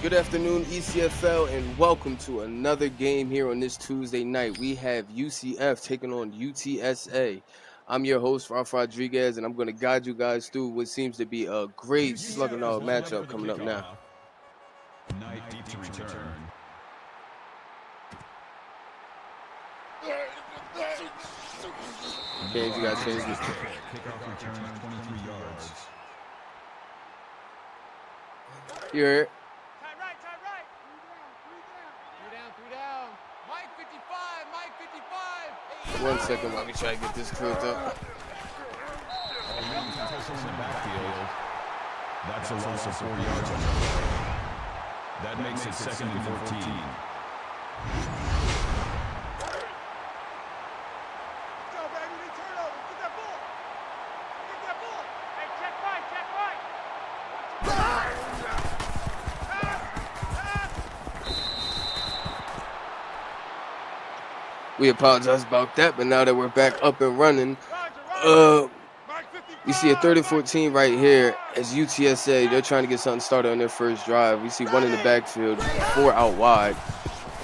Good afternoon, ECFL, and welcome to another game here on this Tuesday night. We have UCF taking on UTSA. I'm your host, Ralph Rodriguez, and I'm going to guide you guys through what seems to be a great slug-and-out matchup coming up now. Knight deep to return. Change, you got to change this. Kickoff return 23 yards. Here. Tight right. Three down. Mike 55. 1 second while we try to get this cleared up. That's a loss of 4 yards on the play. That makes it second and 14. We apologize about that, but now that we're back up and running, we see a 30-14 right here as UTSA. They're trying to get something started on their first drive. We see one in the backfield, 4 out wide,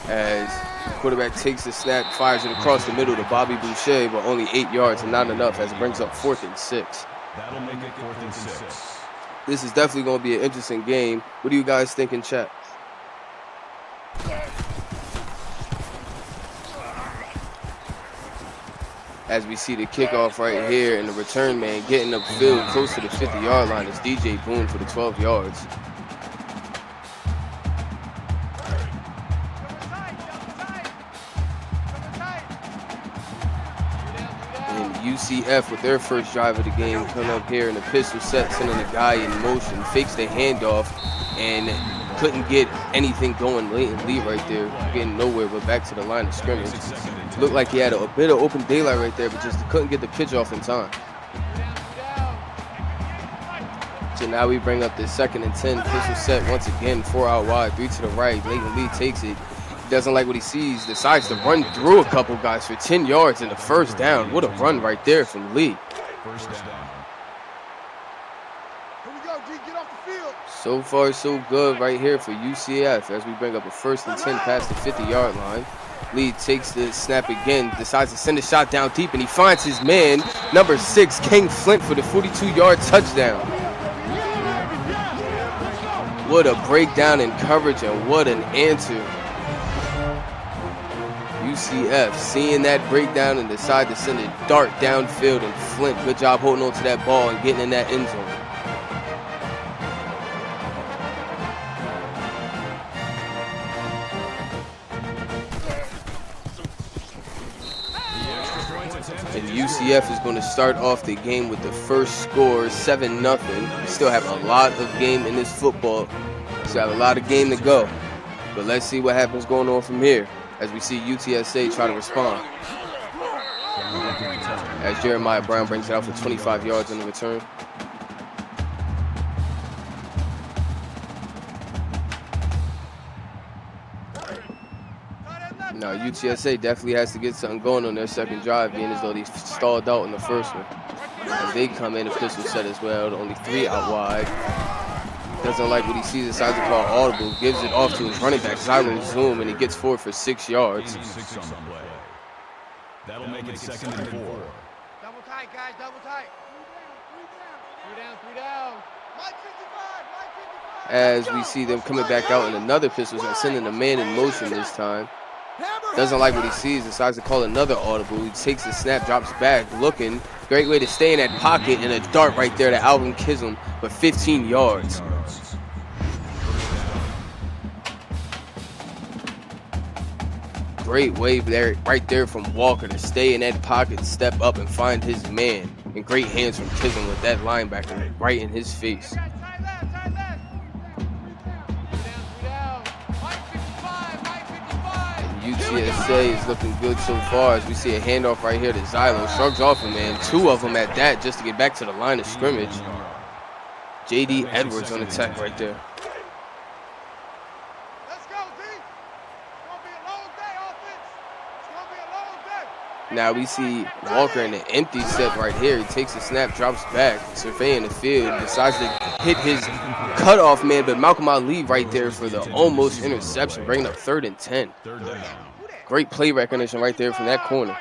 as the quarterback takes the snap, fires it across the middle to Bobby Boucher, but only 8 yards and not enough as it brings up 4th and 6. That'll make it 4th and 6. This is definitely going to be an interesting game. What do you guys think in chat? As we see the kickoff right here and the return man getting upfield close to the 50-yard line is DJ Boone for the 12 yards. And UCF with their first drive of the game coming up here in the pistol set, sending the guy in motion, fakes the handoff, and couldn't get anything going late and lead right there, getting nowhere but back to the line of scrimmage. Looked like he had a bit of open daylight right there, but just couldn't get the pitch off in time. So now we bring up the 2nd and 10 pistol set once again, 4 out wide, 3 to the right. Leighton Lee takes it. He doesn't like what he sees, decides to run through a couple guys for 10 yards in the first down. What a run right there from Lee. First down. So far, so good right here for UCF as we bring up a 1st and 10 past the 50-yard line. Lee takes the snap again, decides to send a shot down deep, and he finds his man, number 6, King Flint, for the 42-yard touchdown. What a breakdown in coverage and what an answer. UCF seeing that breakdown and decide to send a dart downfield, and Flint, good job holding on to that ball and getting in that end zone. And UCF is going to start off the game with the first score, 7-0. We still have a lot of game in this football. Still have a lot of game to go. But let's see what happens going on from here as we see UTSA try to respond. As Jeremiah Brown brings it out for 25 yards on the return. Now, UTSA definitely has to get something going on their second drive, being as though they stalled out in the first one. And they come in a pistol set as well, only 3 out wide. Doesn't like what he sees, decides to call audible, gives it off to his running back, Zyler Zoom, and he gets forward for 6 yards. 6 on the play. That'll make it 2nd and 4. Double tight, guys, double tight. Three down. Mike 55. As we see them coming back out in another pistol set, sending a man in motion this time. Doesn't like what he sees, decides to call another audible. He takes the snap, drops back, looking. Great way to stay in that pocket, and a dart right there to Alvin Kism for 15 yards. Great way there, right there from Walker to stay in that pocket, step up, and find his man. And great hands from Kism with that linebacker right in his face. UTSA is looking good so far as we see a handoff right here to Zylo. Shrugs off him, man. 2 of them at that just to get back to the line of scrimmage. J.D. Edwards on attack right there. Let's go, D. It's going to be a long day, offense. It's going to be a long day. Now we see Walker in an empty set right here. He takes a snap, drops back, surveying the field, decides to hit his cutoff man, but Malcolm Ali right there for the almost interception, bringing up 3rd and 10. Third down. Great play recognition right there from that corner.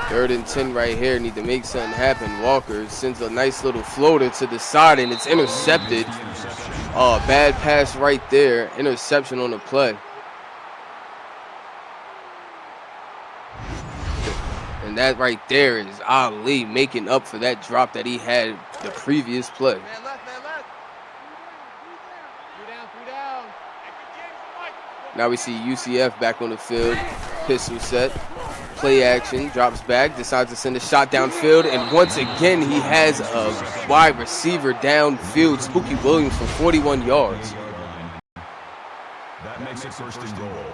Third and 10 right here. Need to make something happen. Walker sends a nice little floater to the side, and it's intercepted. Oh, bad pass right there. Interception on the play. And that right there is Ali making up for that drop that he had the previous play. Man left, man left. 3 down. Now we see UCF back on the field. Pistol set. Play action. Drops back. Decides to send a shot downfield. And once again, he has a wide receiver downfield. Spooky Williams for 41 yards. That makes it 1st and goal.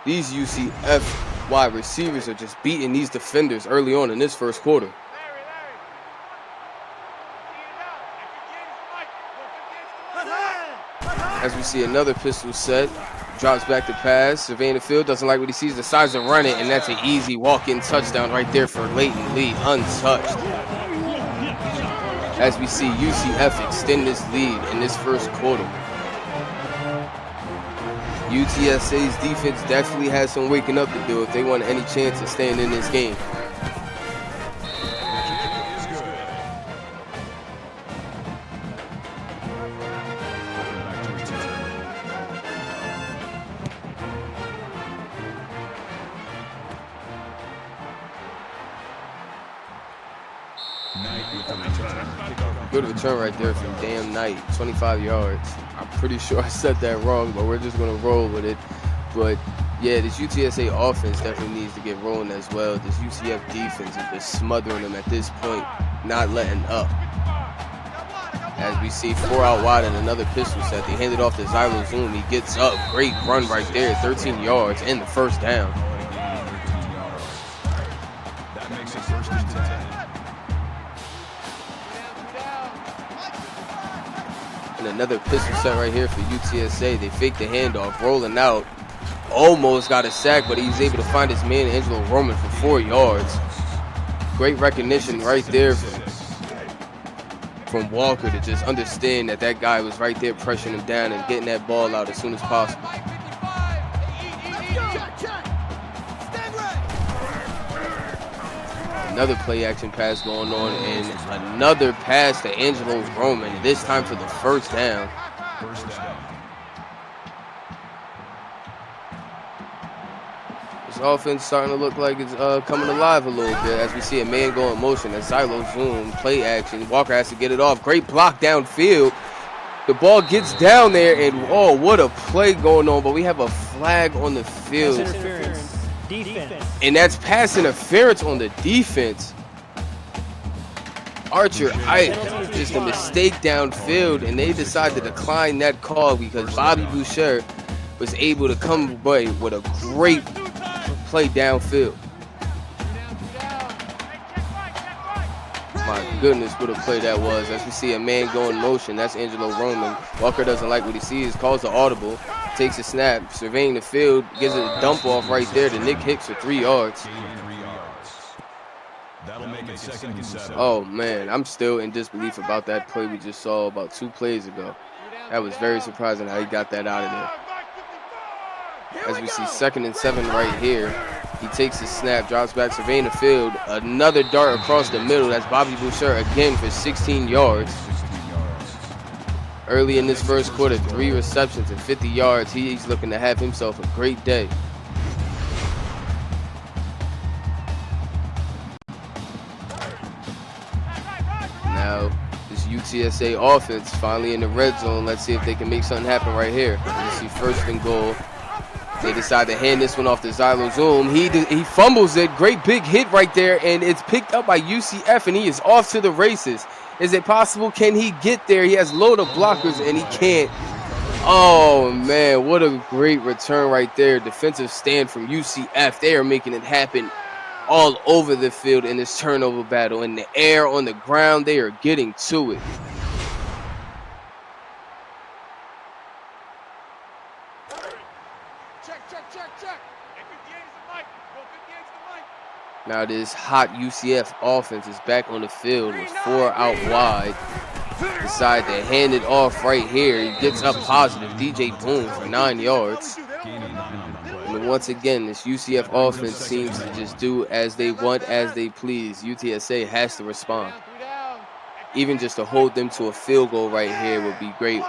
These UCF wide receivers are just beating these defenders early on in this first quarter. As we see another pistol set, drops back to pass, surveying the field, doesn't like what he sees, decides to run it, and that's an easy walk-in touchdown right there for Leighton Lee, untouched. As we see UCF extend this lead in this first quarter. UTSA's defense definitely has some waking up to do if they want any chance of staying in this game. Good return right there from Damn Knight, 25 yards. I'm pretty sure I said that wrong, but we're just going to roll with it. But yeah, this UTSA offense definitely needs to get rolling as well. This UCF defense is just smothering them at this point, not letting up. As we see 4 out wide and another pistol set. They hand it off to Zylo Zoom. He gets up. Great run right there, 13 yards and the first down. That makes it 1st and 10. And another pistol set right here for UTSA. They fake the handoff, rolling out. Almost got a sack, but he was able to find his man, Angelo Roman, for 4 yards. Great recognition right there from Walker to just understand that that guy was right there pressuring him down and getting that ball out as soon as possible. Another play action pass going on, and another pass to Angelo Roman, this time for the first down. This offense starting to look like it's coming alive a little bit as we see a man go in motion. And Zylo Zoom, play action. Walker has to get it off. Great block downfield. The ball gets down there, and oh, what a play going on. But we have a flag on the field. Pass interference. Defense. And that's pass interference on the defense. Archer, just a mistake downfield, and they decide to decline that call because Bobby Boucher was able to come away with a great play downfield. My goodness, what a play that was. As we see a man go in motion, that's Angelo Roman. Walker doesn't like what he sees, calls the audible, takes a snap, surveying the field, gives it a dump off right there to Nick Hicks for 3 yards. That'll make it 2nd and 7. Oh man, I'm still in disbelief about that play we just saw about 2 plays ago. That was very surprising how he got that out of there. As we see 2nd and 7 right here. He takes his snap, drops back, surveying the field. Another dart across the middle. That's Bobby Boucher again for 16 yards. Early in this first quarter, 3 receptions and 50 yards. He's looking to have himself a great day. Now, this UTSA offense finally in the red zone. Let's see if they can make something happen right here. You see 1st and goal. They decide to hand this one off to Zylo Zoom. He fumbles it. Great big hit right there, and it's picked up by UCF, and he is off to the races. Is it possible? Can he get there? He has load of blockers, and he can't. Oh, man, what a great return right there. Defensive stand from UCF. They are making it happen all over the field in this turnover battle. In the air, on the ground, they are getting to it. Now this hot UCF offense is back on the field with 4 out wide. Decide to hand it off right here. He gets up positive. DJ Boom for 9 yards. And once again, this UCF offense seems to just do as they want, as they please. UTSA has to respond. Even just to hold them to a field goal right here would be great,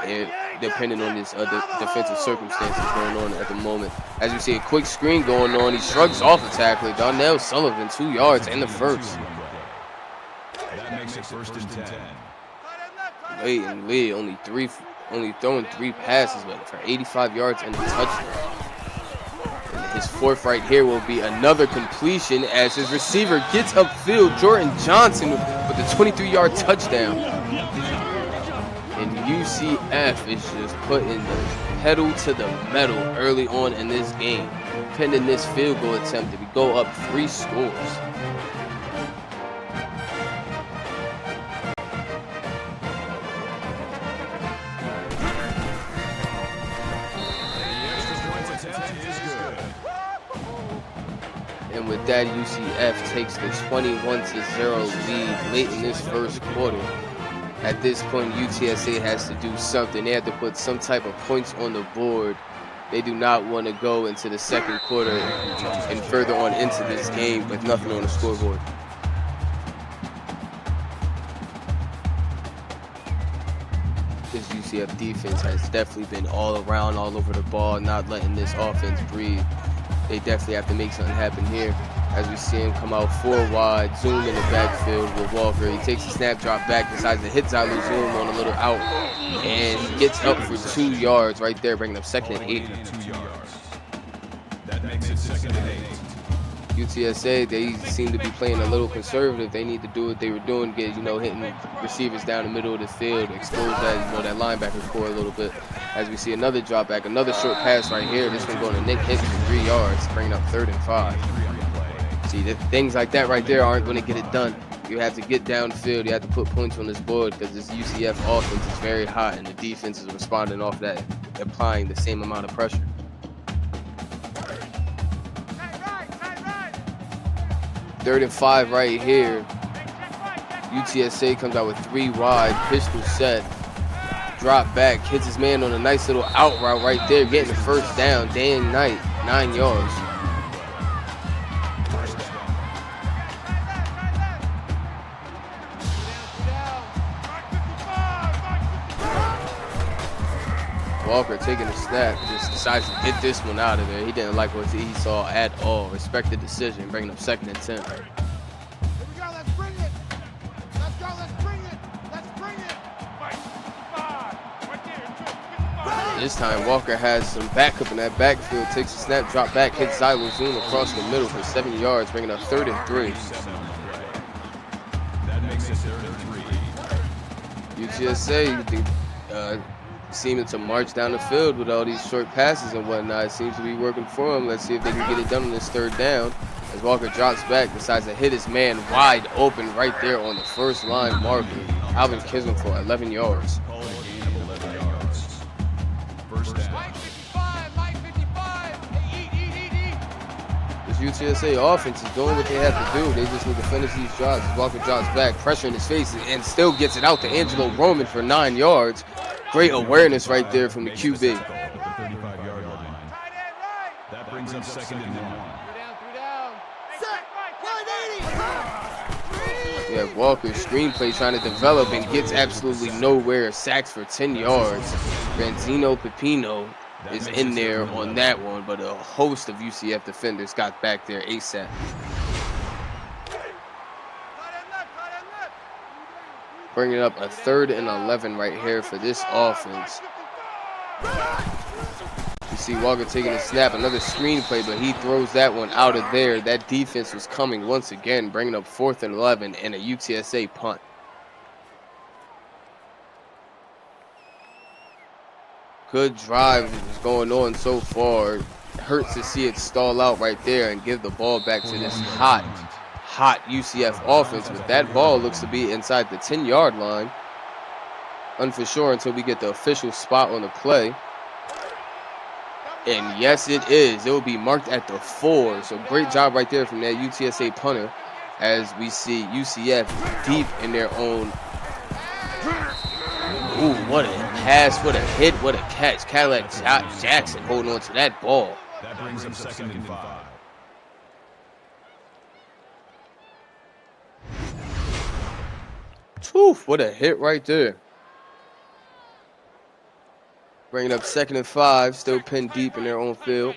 depending on this defensive circumstances going on at the moment. As you see a quick screen going on, he shrugs off the tackler. Darnell Sullivan, 2 yards and the first. That makes it 1st and 10. Leighton Lee only throwing 3 passes, but for 85 yards and a touchdown. And his 4th right here will be another completion as his receiver gets upfield. Jordan Johnson with the 23-yard touchdown. And UCF is just putting the pedal to the metal early on in this game, pending this field goal attempt to go up 3 scores. And with that, UCF takes the 21-0 lead late in this first quarter. At this point, UTSA has to do something. They have to put some type of points on the board. They do not want to go into the second quarter and further on into this game with nothing on the scoreboard. This UCF defense has definitely been all around, all over the ball, not letting this offense breathe. They definitely have to make something happen here. As we see him come out 4 wide, zoom in the backfield with Walker. He takes a snap, drop back, decides to hit Zylu Zoom on a little out, and he gets up for 2 yards right there, bringing up 2nd and 8. 2 yards. That makes it 2nd and 8. UTSA, they seem to be playing a little conservative. They need to do what they were doing, get, hitting receivers down the middle of the field, expose that, that linebacker core a little bit. As we see another drop back, another short pass right here. This one going to Nick Hicks for 3 yards, bringing up 3rd and 5. See, things like that right there aren't going to get it done. You have to get downfield. You have to put points on this board because this UCF offense is very hot and the defense is responding off that, applying the same amount of pressure. 3rd and 5 right here. UTSA comes out with 3 wide, pistol set, drop back, hits his man on a nice little out route right there, getting the first down. Dan Knight, 9 yards. Walker taking a snap, just decides to get this one out of there. He didn't like what he saw at all. Respect the decision, bringing up 2nd and 10. Here we go, let's bring it. Let's go, let's bring it. Let's bring it. Fight. 55. Right there. This time Walker has some backup in that backfield, takes a snap, drop back, hits Zylu Zoom across the middle for 7 yards, bringing up 3rd and 3. That makes it 3rd and 3. UTSA seeming to march down the field with all these short passes and whatnot. It seems to be working for them. Let's see if they can get it done on this 3rd down. As Walker drops back, decides to hit his man wide open right there on the first line marker. Alvin Kism for 11 yards. Call it a gain of 11 yards. 1st down. Mike 55, Mike 55. Hey, eat. This UTSA offense is doing what they have to do. They just need to finish these drives. As Walker drops back, pressure in his face, and still gets it out to Angelo Roman for 9 yards. Great awareness right there from the QB. At the 35-yard line. That brings up 2nd and 1. 3 down. Set. 180. We have Walker's screenplay trying to develop and gets absolutely nowhere. Sacks for 10 yards. Ranzino Pepino is in there on that one, but a host of UCF defenders got back there ASAP. Bringing up a 3rd and 11 right here for this offense. You see Walker taking a snap, another screenplay, but he throws that one out of there. That defense was coming once again, bringing up 4th and 11 and a UTSA punt. Good drive is going on so far. Hurts to see it stall out right there and give the ball back to this hot UCF offense, but that ball looks to be inside the 10-yard line. For sure until we get the official spot on the play. And yes, it is. It will be marked at the 4. So great job right there from that UTSA punter as we see UCF deep in their own. Ooh, what a pass, what a hit, what a catch. Cadillac Jackson holding on to that ball. That brings up 2nd and 5. Whew, what a hit right there. Bringing up 2nd and 5, still pinned deep in their own field.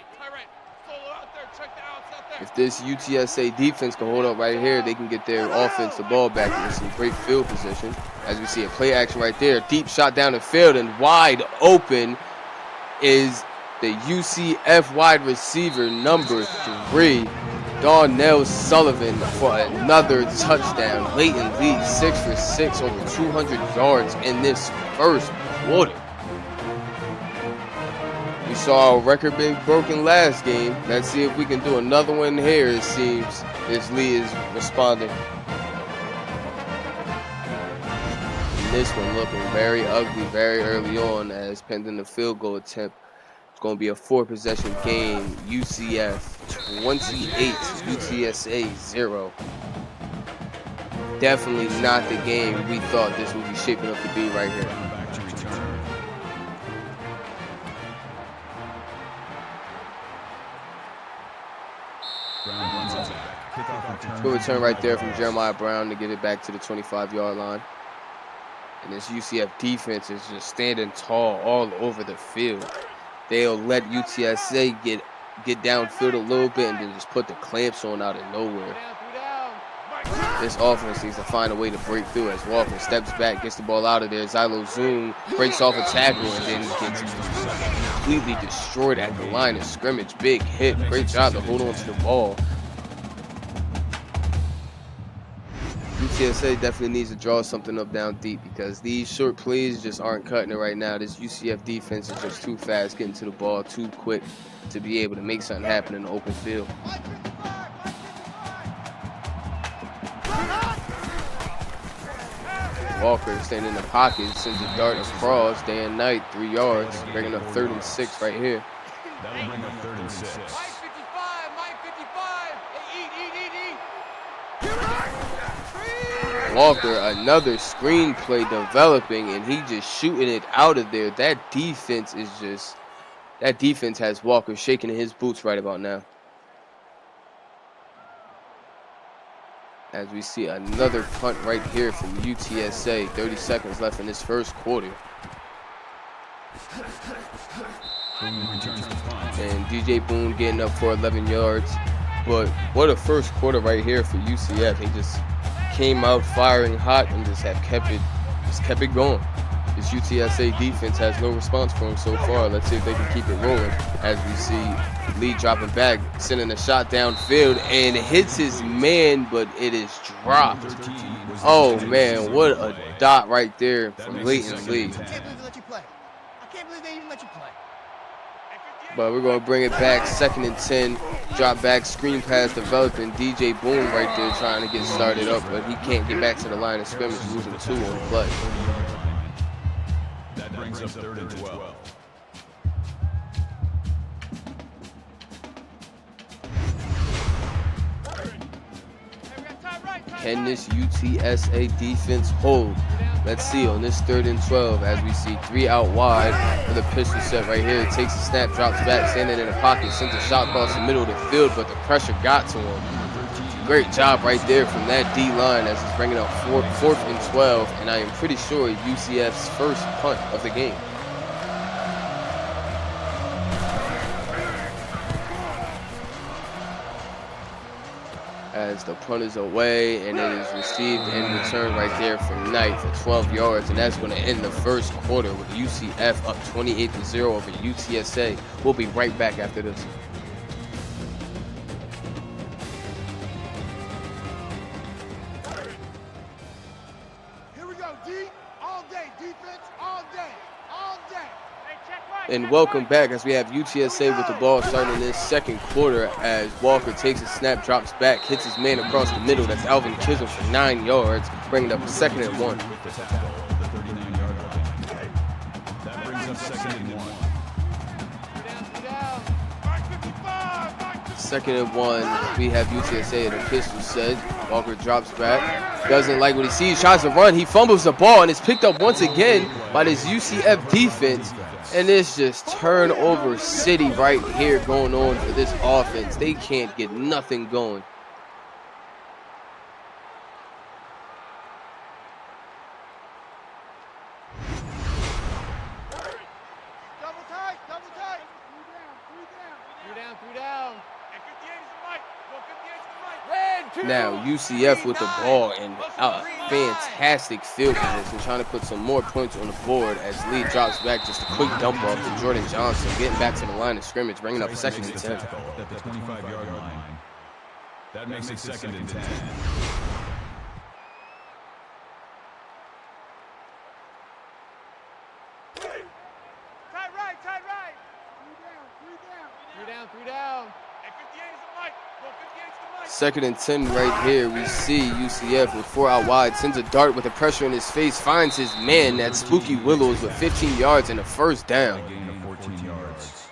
If this UTSA defense can hold up right here, they can get their offense the ball back in some great field position. As we see a play action right there, deep shot down the field, and wide open is the UCF wide receiver number 3, Darnell Sullivan, for another touchdown. Leighton leads 6 for 6, over 200 yards in this first quarter. We saw a record being broken last game. Let's see if we can do another one here. It seems as Lee is responding. And this one looking very ugly very early on, as pending the field goal attempt. It's going to be a 4-possession game. UCF 28, UTSA 0. Definitely not the game we thought this would be shaping up to be right here. Back to return. Brown runs it back. Kickoff return. Good return right there from Jeremiah Brown to get it back to the 25-yard line. And this UCF defense is just standing tall all over the field. They'll let UTSA get downfield a little bit and then just put the clamps on out of nowhere. This offense needs to find a way to break through as Walker steps back, gets the ball out of there. Zylo Zoom breaks off a tackle and then gets completely destroyed at the line of scrimmage. Big hit. Great job to hold on to the ball. UTSA definitely needs to draw something up down deep because these short plays just aren't cutting it right now. This UCF defense is just too fast getting to the ball, too quick to be able to make something happen in the open field. Walker staying in the pocket, sends a dart across day and night, 3 yards, bringing up 3rd and 6 right here. That'll bring up 3rd and 6. Walker, another screen play developing, and he just shooting it out of there. That defense has Walker shaking in his boots right about now. As we see another punt right here from UTSA. 30 seconds left in this first quarter. And DJ Boone getting up for 11 yards. But what a first quarter right here for UCF. They just came out firing hot and just kept it going. This UTSA defense has no response for him so far. Let's see if they can keep it rolling. As we see Lee dropping back, sending a shot downfield, and hits his man, but it is dropped. Oh man, what a dot right there from Leighton Lee. I can't believe they let you play. I can't believe they even let you play. But we're going to bring it back, 2nd and 10. Drop back, screen pass developing. DJ Boone right there trying to get started up, but he can't get back to the line of scrimmage, losing 2 on the play. That brings up 3rd and 12. Can this UTSA defense hold? Let's see on this 3rd and 12 as we see 3 out wide for the pistol set right here. Takes a snap, drops back, standing in the pocket, sends a shot across the middle of the field, but the pressure got to him. Great job right there from that D-line as he's bringing up 4th and 12, and I am pretty sure UCF's first punt of the game. As the punt is away, and it is received and returned right there from Knight for 12 yards, and that's going to end the first quarter with UCF up 28-0 over UTSA. We'll be right back after this. Here we go, D. All day, defense, all day, all day. And welcome back as we have UTSA with the ball starting in this second quarter as Walker takes a snap, drops back, hits his man across the middle. That's Alvin Chisholm for 9 yards, bringing up 2nd and 1. The 39-yard line. That brings up 2nd and 1. 2nd and 1. We have UTSA at a pistol set. Walker drops back. Doesn't like what he sees. Tries to run. He fumbles the ball, and it's picked up once again by this UCF defense. And it's just turnover city right here going on for this offense. They can't get nothing going. Now UCF with the ball and fantastic field position, trying to put some more points on the board as Lee drops back. Just a quick dump off to Jordan Johnson, getting back to the line of scrimmage, bringing up 2nd and 10. At the 25-yard line. That makes it 2nd and 10. Three down. 2nd and 10 right here. We see UCF with 4 out wide, sends a dart with a pressure in his face, finds his man, that Spooky Willows, with 15 yards and a first down.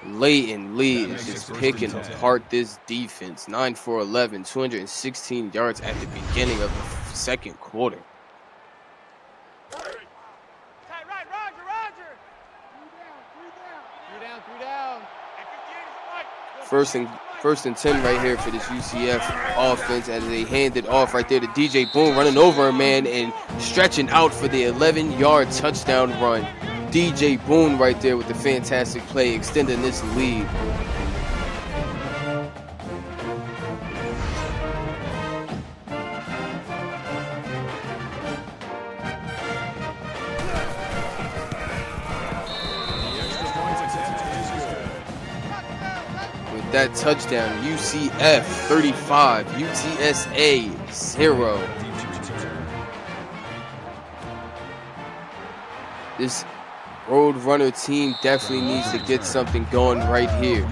Leighton Lee is just picking apart this defense. 9 for 11, 216 yards at the beginning of the 2nd quarter. First and 10 right here for this UCF offense as they hand it off right there to DJ Boone, running over a man and stretching out for the 11-yard touchdown run. DJ Boone right there with the fantastic play, extending this lead. That touchdown, UCF 35, UTSA 0. This Road Runner team definitely needs to get something going right here.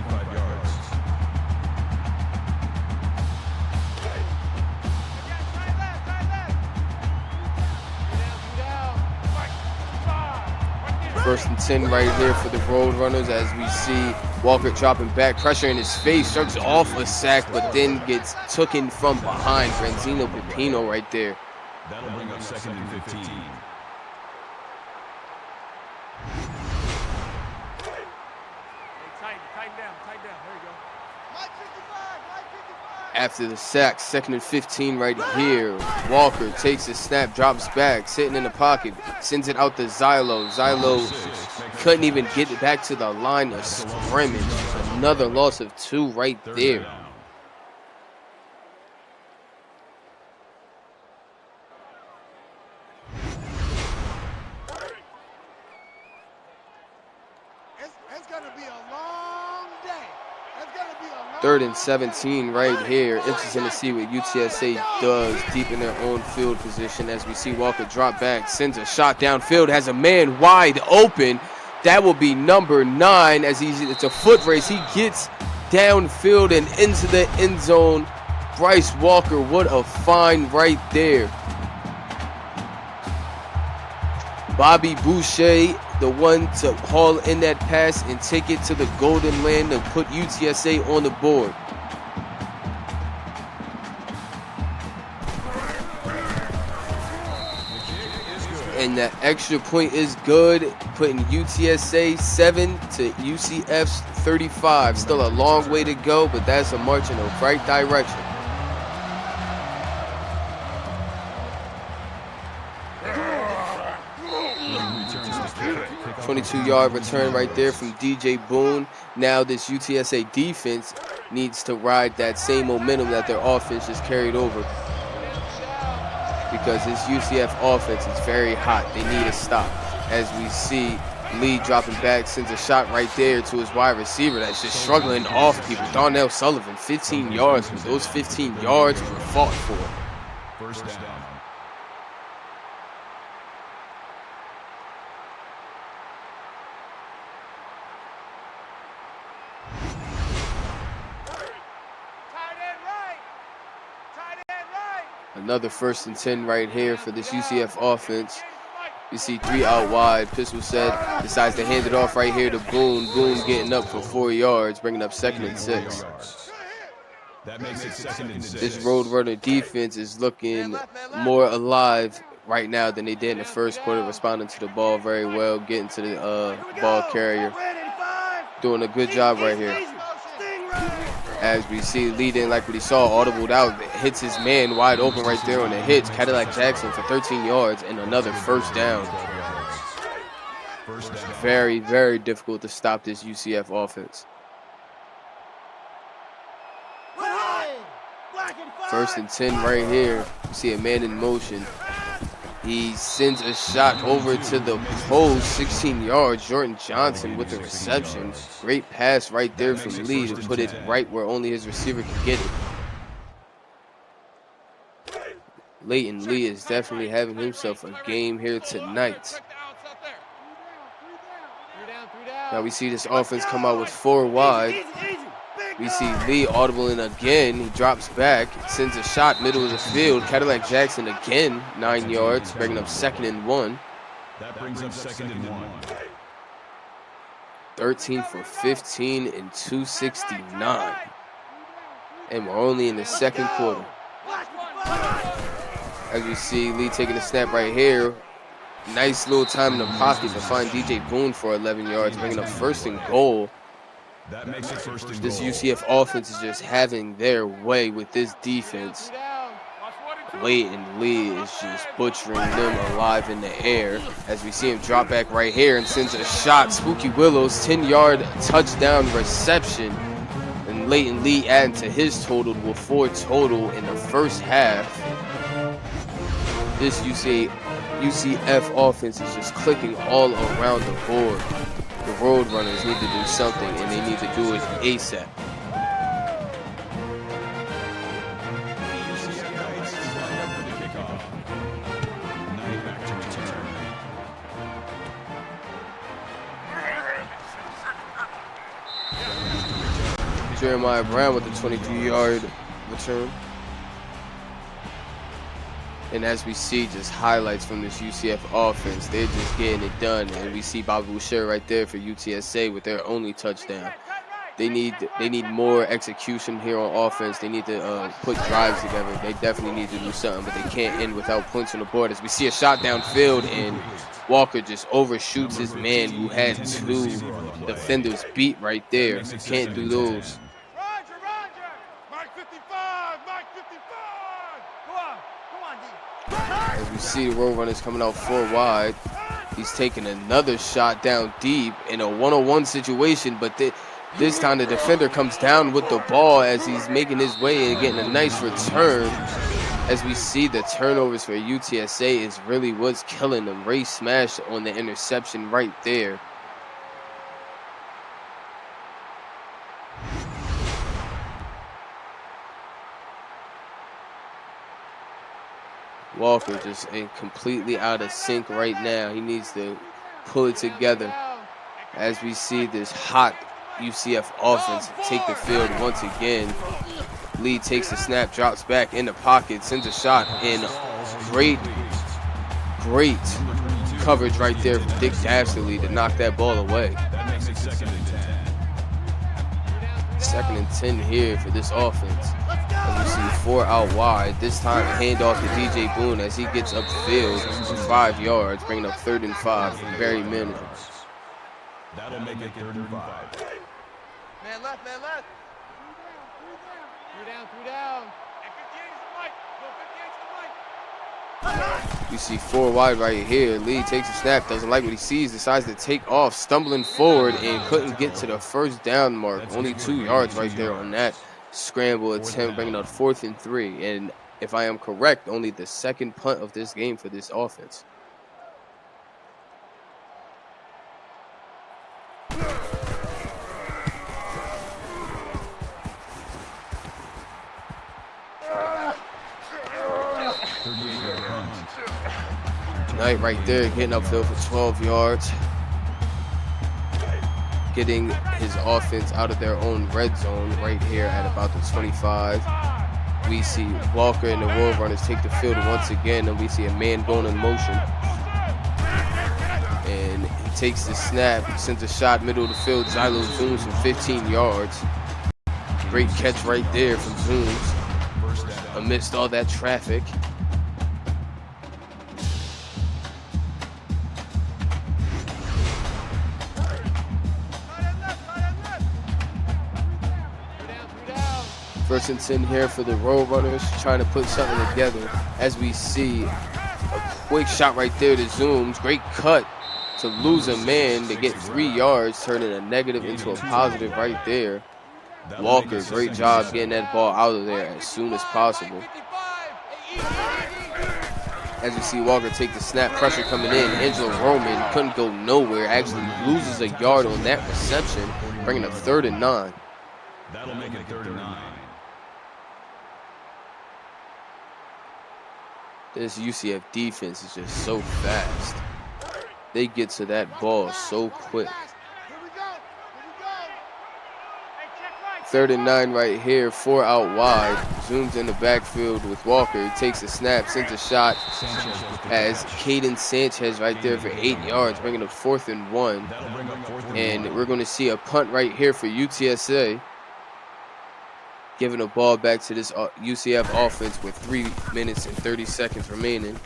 First and 10 right here for the Road Runners as we see Walker dropping back, pressure in his face, starts off a sack, but then gets taken from behind. Branzino Pepino right there. That'll bring up 2nd and 15. Tighten down. There you go. After the sack, 2nd and 15 right here. Walker takes a snap, drops back, sitting in the pocket, sends it out to Zylo. Zylo couldn't even get it back to the line of scrimmage. Another loss of 2 right there. It's going to be a long day. 3rd and 17 right here. Interesting to see what UTSA does deep in their own field position as we see Walker drop back, sends a shot downfield, has a man wide open. That will be number 9 as it's a foot race. He gets downfield and into the end zone. Bryce Walker, what a find right there. Bobby Boucher, the one to haul in that pass and take it to the Golden Land and put UTSA on the board. And that extra point is good, putting UTSA 7 to UCF's 35. Still a long way to go, but that's a march in the right direction. 22-yard return right there from DJ Boone. Now this UTSA defense needs to ride that same momentum that their offense just carried over, because this UCF offense is very hot. They need a stop. As we see Lee dropping back, sends a shot right there to his wide receiver that's just struggling off people. Darnell Sullivan, 15 yards, but those 15 yards were fought for. First down. Another 1st and 10 right here for this UCF offense. You see 3 out wide. Pistol set, decides to hand it off right here to Boone. Boone getting up for 4 yards, bringing up 2nd and 6. That makes it 2nd and 6. This Roadrunner defense is looking more alive right now than they did in the first quarter, responding to the ball very well, getting to the ball carrier. Doing a good job right here. As we see, Lee didn't like what he saw, audibled out, hits his man wide open right there on the hits. Cadillac Jackson for 13 yards and another first down. Very, very difficult to stop this UCF offense. 1st and 10 right here. You see a man in motion. He sends a shot over to the post, 16 yards. Jordan Johnson with the reception. Great pass right there from Lee to put it right where only his receiver can get it. Leighton Lee is definitely having himself a game here tonight. Now we see this offense come out with 4 wide. We see Lee audibling again. He drops back, sends a shot middle of the field. Cadillac Jackson again, 9 yards, bringing up 2nd and 1. That brings up 2nd and 1. 13 for 15 and 269. And we're only in the 2nd quarter. As we see Lee taking a snap right here. Nice little time in the pocket to find DJ Boone for 11 yards, bringing up 1st and goal. That makes it 1st and goal. This UCF offense is just having their way with this defense. Leighton Lee is just butchering them alive in the air. As we see him drop back right here and sends a shot. Spooky Willows, 10-yard touchdown reception. And Leighton Lee adding to his total with 4 total in the first half. This UCF offense is just clicking all around the board. The Roadrunners need to do something, and they need to do it ASAP. Jeremiah Brown with the 23-yard return. And as we see, just highlights from this UCF offense, they're just getting it done. And we see Bobby Boucher right there for UTSA with their only touchdown. They need more execution here on offense. They need to put drives together. They definitely need to do something, but they can't end without points on the board. As we see a shot downfield, and Walker just overshoots his man who had 2 defenders beat right there. Can't do those. As we see the Roadrunners coming out 4 wide. He's taking another shot down deep in a 1-on-1 situation, but this time the defender comes down with the ball as he's making his way and getting a nice return. As we see the turnovers for UTSA is really what's killing them. Ray smashed on the interception right there. Walker just completely out of sync right now. He needs to pull it together. As we see this hot UCF offense take the field once again. Lee takes the snap, drops back in the pocket, sends a shot, and great coverage right there from Dick Dastardly to knock that ball away. That makes it 2nd and 10. 2nd and 10 here for this offense. As we see 4 out wide. This time a handoff to DJ Boone as he gets upfield for 5 yards, bringing up 3rd and 5 from Barry Minute. That'll make it 3rd and 5. Man left, man left. 3 down. We see 4 wide right here. Lee takes a snap, doesn't like what he sees, decides to take off, stumbling forward and couldn't get to the first down mark. Only 2 yards right there on that scramble attempt, bringing out 4th and 3. And if I am correct, only the 2nd punt of this game for this offense. Knight right there getting upfield for 12 yards. Getting his offense out of their own red zone right here at about the 25. We see Walker and the Roadrunners take the field once again, and we see a man going in motion. And he takes the snap, sends a shot middle of the field. Zylo zooms from 15 yards. Great catch right there from zooms amidst all that traffic. First and 10 here for the Road Runners, trying to put something together. As we see a quick shot right there to zooms. Great cut to lose a man to get 3 yards, turning a negative into a positive right there. Walker, great job getting that ball out of there as soon as possible. As you see Walker take the snap, pressure coming in. Angelo Roman couldn't go nowhere, actually loses a yard on that reception, bringing up 3rd and 9. That'll make it 3rd and 9. This UCF defense is just so fast. They get to that ball so quick. 3rd and 9 right here, 4 out wide. Zooms in the backfield with Walker. He takes a snap, sends a shot as Caden Sanchez right there for 8 yards, bringing up 4th and 1. And we're going to see a punt right here for UTSA, giving the ball back to this UCF offense with 3 minutes and 30 seconds remaining.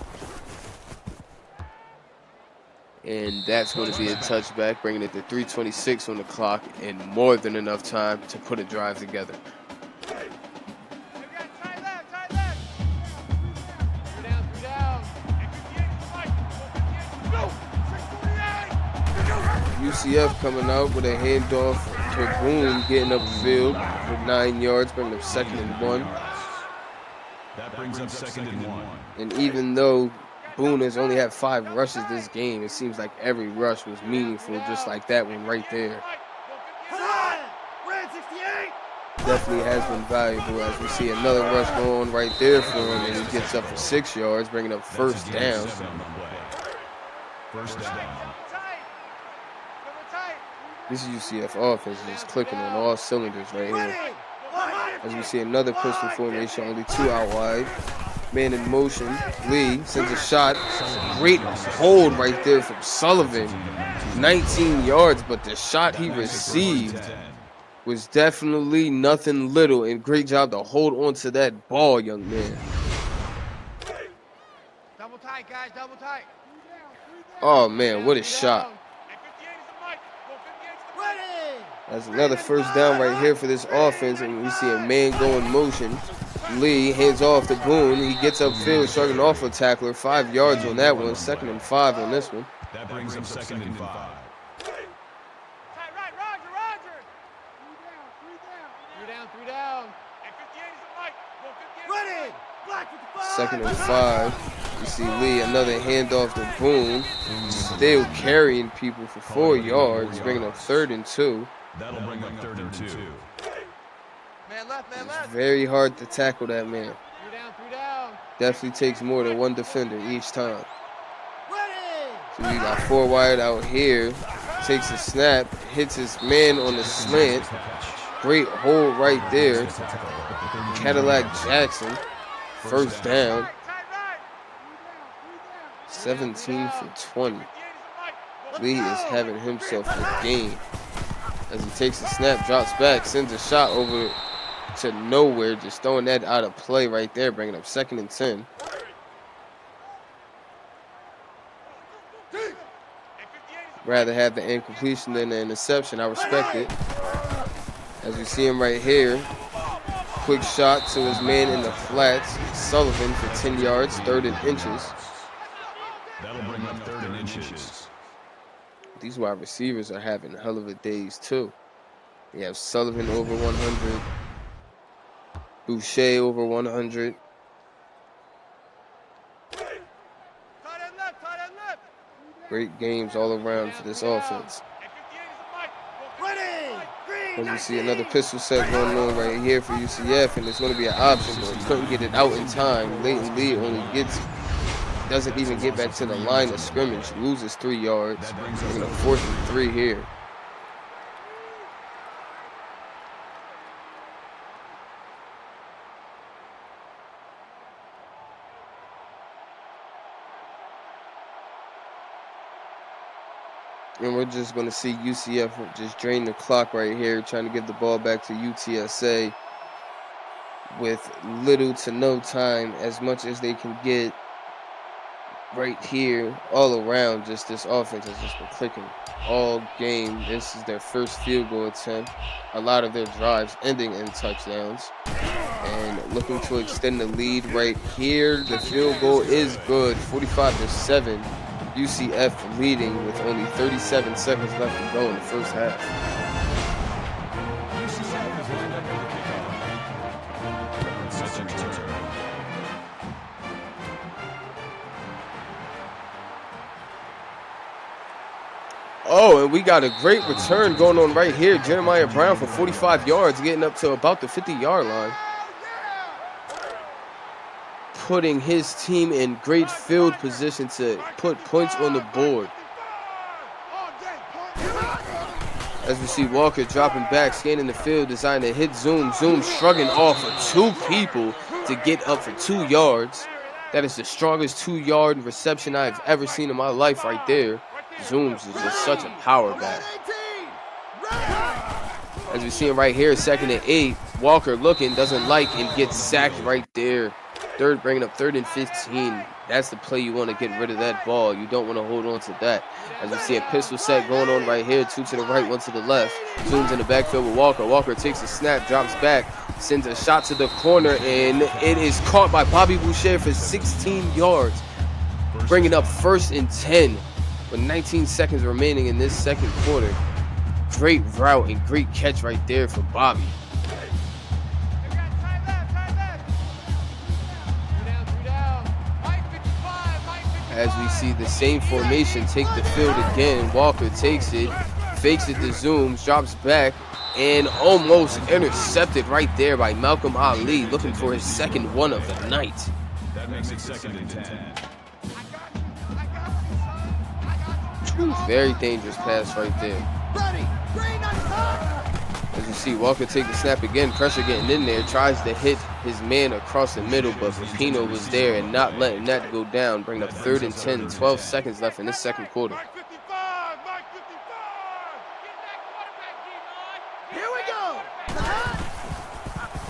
And that's going to be a touchback, bringing it to 3:26 on the clock and more than enough time to put a drive together. UCF coming out with a handoff to Boone, getting upfield for 9 yards, bringing up 2nd and 1. That brings up 2nd and 1. And even though Boone has only had 5 rushes this game, it seems like every rush was meaningful, just like that one right there. Definitely has been valuable, as we see another rush going on right there for him, and he gets up for 6 yards, bringing up 1st down. 1st down. This UCF offense is just clicking on all cylinders right here. As we see another pistol formation, only 2 out wide. Man in motion, Lee sends a shot. Great hold right there from Sullivan. 19 yards, but the shot he received was definitely nothing little, and great job to hold on to that ball, young man. Double tight, guys, double tight. Oh man, what a shot. That's another 1st down right here for this offense, and we see a man go in motion. Lee hands off to Boone. He gets upfield, starting off a tackler. 5 yards on that one. 2nd and 5 on this one. That brings up 2nd and 5. Tight right, Roger. 3 down. And 58 is the mic. 2nd and 5. You see Lee, another handoff to Boone. Still carrying people for 4 yards, bringing up 3rd and 2. That'll bring up 3rd and 2. Man left. It's very hard to tackle that man. 3 down. Definitely takes more than one defender each time. So we got 4 wide out here. Takes a snap, hits his man on the slant. Great hold right there. Cadillac Jackson, 1st down. 17 for 20. Lee is having himself a game. As he takes a snap, drops back, sends a shot over to nowhere, just throwing that out of play right there, bringing up 2nd and 10. Rather have the incompletion than the interception. I respect it. As we see him right here, quick shot to his man in the flats, Sullivan for 10 yards, 3rd and inches. That'll bring up 3rd and inches. These wide receivers are having hell of a days too. You have Sullivan over 100, Boucher over 100. Great games all around for this offense. As we see another pistol set going on right here for UCF, and it's going to be an option, but couldn't get it out in time. Leighton Lee doesn't even get back to the line of scrimmage, loses 3 yards. We're going to 4th and 3 here. And we're just going to see UCF just drain the clock right here, trying to give the ball back to UTSA. with little to no time, as much as they can get right here all around. Just this offense has just been clicking all game. This is their first field goal attempt. A lot of their drives ending in touchdowns. And looking to extend the lead right here. The field goal is good, 45-7. UCF leading with only 37 seconds left to go in the first half. UCF is lined up for the kickoff. Set to return. Oh, and we got a great return going on right here. Jeremiah Brown for 45 yards, getting up to about the 50-yard line. Putting his team in great field position to put points on the board. As we see Walker dropping back, scanning the field, deciding to hit Zoom. Zoom shrugging off of 2 people to get up for 2 yards. That is the strongest 2-yard reception I've ever seen in my life right there. Zooms is just such a power back. As we see him right here, 2nd and 8. Walker looking, doesn't like, and gets sacked right there. Bringing up 3rd and 15. That's the play you want to get rid of that ball. You don't want to hold on to that. As we see a pistol set going on right here, 2 to the right, 1 to the left. Zooms in the backfield with Walker. Walker takes a snap, drops back, sends a shot to the corner, and it is caught by Bobby Boucher for 16 yards. Bringing up 1st and 10 with 19 seconds remaining in this second quarter. Great route and great catch right there for Bobby. As we see the same formation take the field again, Walker takes it, fakes it to Zooms, drops back, and almost intercepted right there by Malcolm Ali, looking for his 2nd one of the night. That makes it 2nd and 10. Very dangerous pass right there. As you see, Walker take the snap again, pressure getting in there, tries to hit his man across the middle, but Rapino was there and not letting that go down, bringing up 3rd and 10, 12 seconds left in this second quarter. Here we go.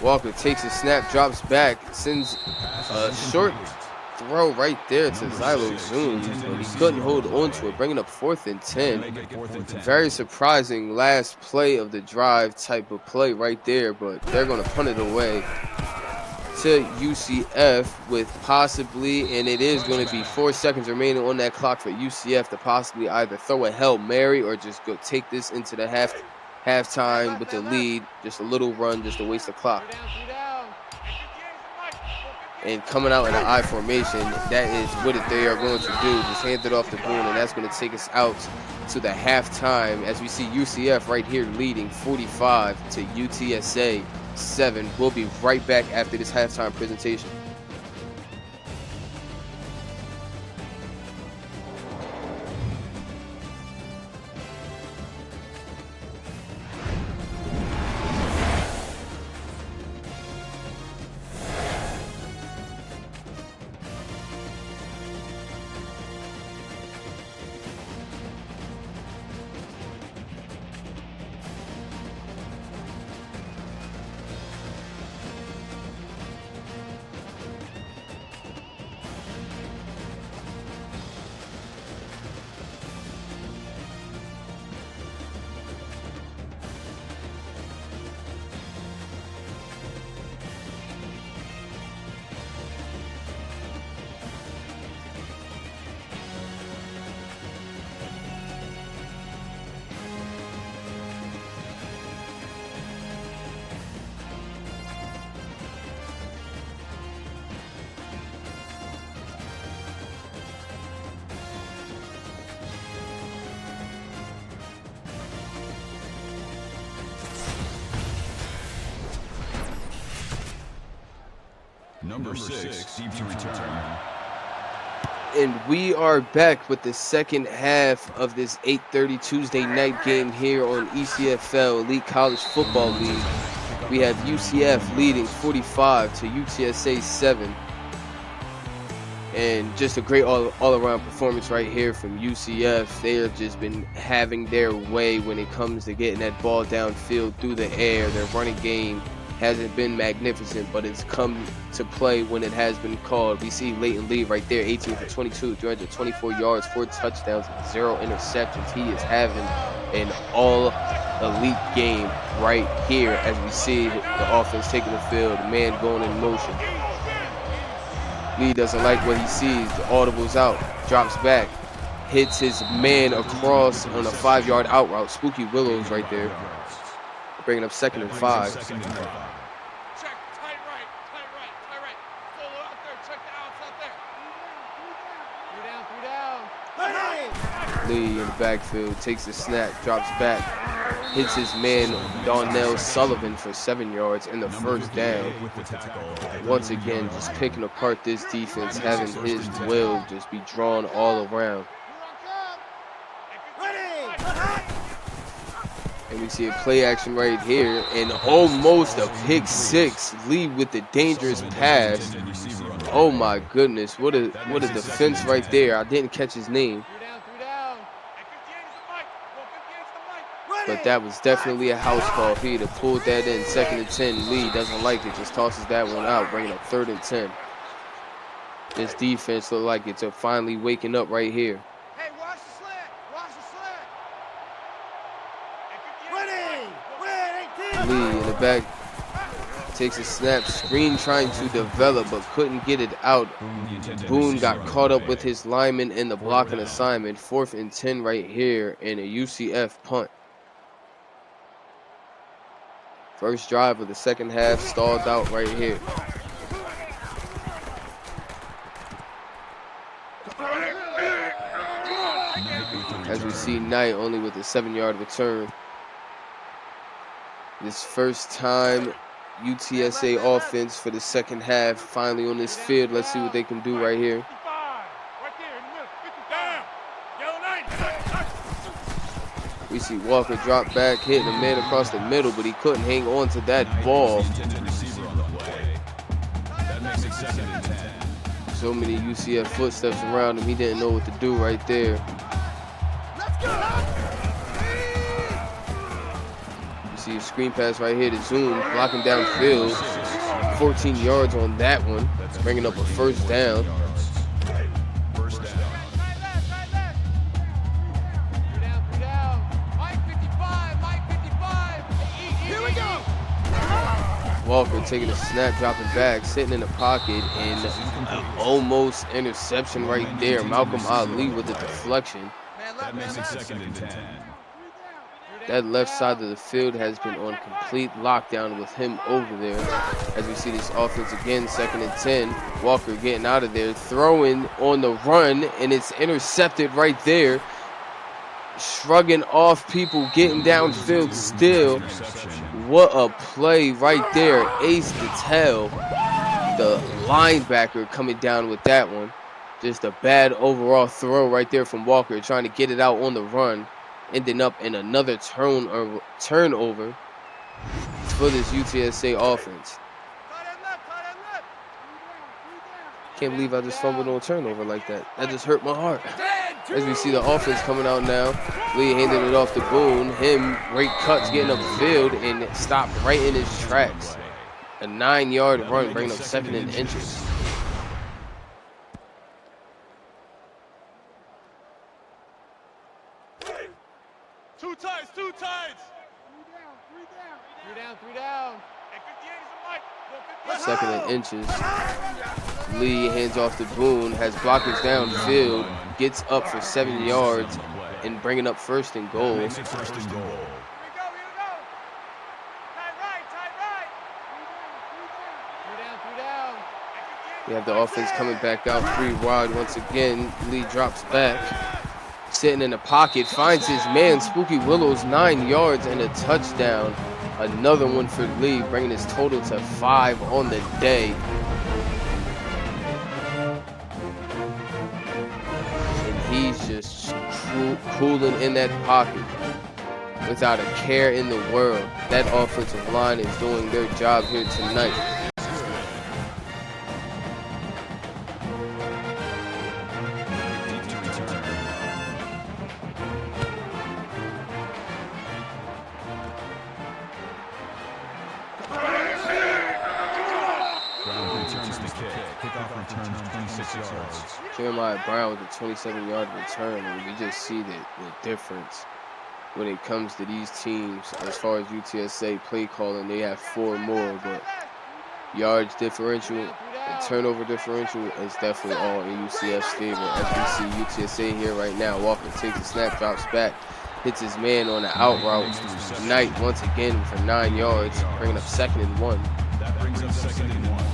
Walker takes a snap, drops back, sends a short throw right there to Xylo Zooms, but he couldn't hold on to it, bringing up 4th and 10. Very surprising last play of the drive type of play right there, but they're going to punt it away to UCF with possibly, and it is going to be 4 seconds remaining on that clock for UCF to possibly either throw a Hail Mary or just go take this into the halftime with the lead. Just a little run just to waste the clock. And coming out in an I formation, that is what they are going to do. Just hand it off to Boone, and that's going to take us out to the halftime as we see UCF right here leading 45 to UTSA 7. We'll be right back after this halftime presentation. Number 6, deep to return. And we are back with the second half of this 8:30 Tuesday night game here on ECFL, Elite College Football League. We have UCF leading 45 to UTSA 7. And just a great all-around performance right here from UCF. They have just been having their way when it comes to getting that ball downfield through the air. Their running game hasn't been magnificent, but it's come to play when it has been called. We see Leighton Lee right there, 18 for 22, 324 yards, 4 touchdowns, and 0 interceptions. He is having an all-elite game right here as we see the offense taking the field, the man going in motion. Lee doesn't like what he sees. The audible's out, drops back, hits his man across on a 5-yard out route. Spooky Willows right there, bringing up 2nd and 5. Check, tight right, tight right, tight right. Solo out there, check the outs out there. 3 down. Lee in the backfield, takes the snap, drops back, hits his man Darnell Sullivan for 7 yards and the first down. Once again, just picking apart this defense, having his will just be drawn all around. And we see a play action right here and almost a pick 6. Lee with the dangerous pass. Oh my goodness, what a defense right there. I didn't catch his name, but that was definitely a house call. He had pulled that in. 2nd and 10. Lee doesn't like it, just tosses that one out, bringing up 3rd and 10. This defense look like it's finally waking up right here. Hey, watch the slant. Watch the slant. Lee in the back takes a snap, screen trying to develop but couldn't get it out. Boone got caught up with his lineman in the blocking assignment. 4th and 10 right here and a UCF punt. First drive of the second half stalled out right here. As we see Knight only with a 7-yard return. This first time UTSA offense for the second half finally on this field. Let's see what they can do right here. We see Walker drop back, hitting a man across the middle, but he couldn't hang on to that ball. So many UCF footsteps around him, he didn't know what to do right there. You see a screen pass right here to Zoom, blocking downfield. 14 yards on that one, bringing up a first down. Walker taking a snap, dropping back, sitting in the pocket, and almost interception right there. Malcolm Ali with the deflection. That makes it 2nd and 10. That left side of the field has been on complete lockdown with him over there. As we see this offense again, 2nd and 10. Walker getting out of there, throwing on the run, and it's intercepted right there. Shrugging off people, getting downfield still. What a play right there. Ace Patel, the linebacker, coming down with that one. Just a bad overall throw right there from Walker, trying to get it out on the run. Ending up in another turnover for this UTSA offense. Can't believe I just fumbled on a turnover like that. That just hurt my heart. As we see the offense coming out now, Lee handed it off to Boone. Him, great cuts, getting up the field and stopped right in his tracks. A 9-yard run, bringing up 2nd and inches. Two tights. 3 down. 2nd and inches. Lee hands off to Boone, has blockers downfield, gets up for 7 yards, and bringing up 1st and goal. Here we go. Tight right. 3 down. We have the offense coming back out 3 wide once again. Lee drops back, sitting in the pocket, finds his man, Spooky Willows, 9 yards and a touchdown. Another one for Lee, bringing his total to 5 on the day. And he's just cooling in that pocket without a care in the world. That offensive line is doing their job here tonight. 36 yards. Jeremiah Brown with a 27-yard return, and you just see the difference when it comes to these teams. As far as UTSA play calling, they have 4 more, but yards differential and turnover differential is definitely all in UCF's favor. As we see UTSA here right now, Walker takes a snap, drops back, hits his man on the out route. Knight once again for 9 yards, bringing up 2nd and 1. That brings up 2nd and 1.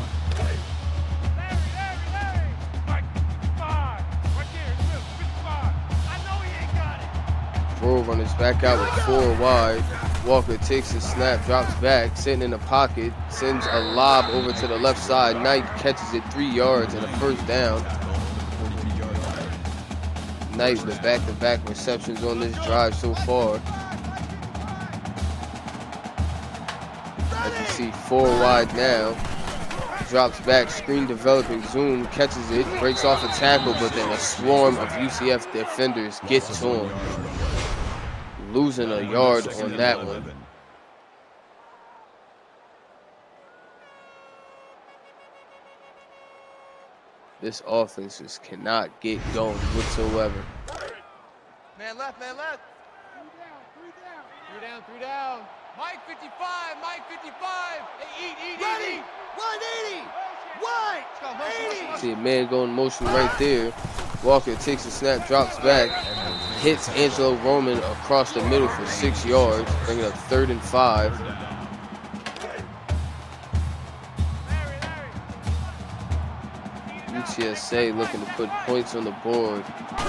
Roll runners back out with 4 wide. Walker takes a snap, drops back, sitting in the pocket, sends a lob over to the left side. Knight catches it 3 yards and a 1st down. Knight with back-to-back receptions on this drive so far. As you see, 4 wide now. Drops back, screen developing, zoom, catches it, breaks off a tackle, but then a swarm of UCF defenders get to him. Losing a yard on that one. This offense just cannot get going whatsoever. Man left, man left. 3 down. 3 down. Mike 55, Mike 55. Hey, eat. 180. Wide. 80. See a man going in motion right there. Walker takes a snap, drops back, hits Angelo Roman across the middle for 6 yards, bringing up 3rd and 5. UTSA looking to put points on the board,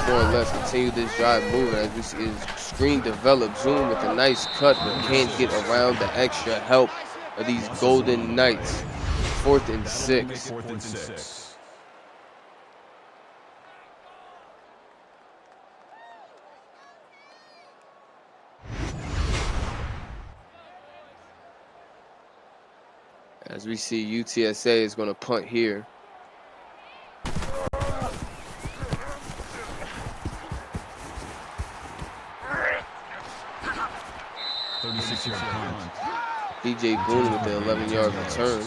more or less continue this drive moving. As we see his screen develop, zoom with a nice cut, but can't get around the extra help of these Golden Knights. 4th and 6. 4th and 6. As we see, UTSA is going to punt here. DJ Boone with the 11-yard return.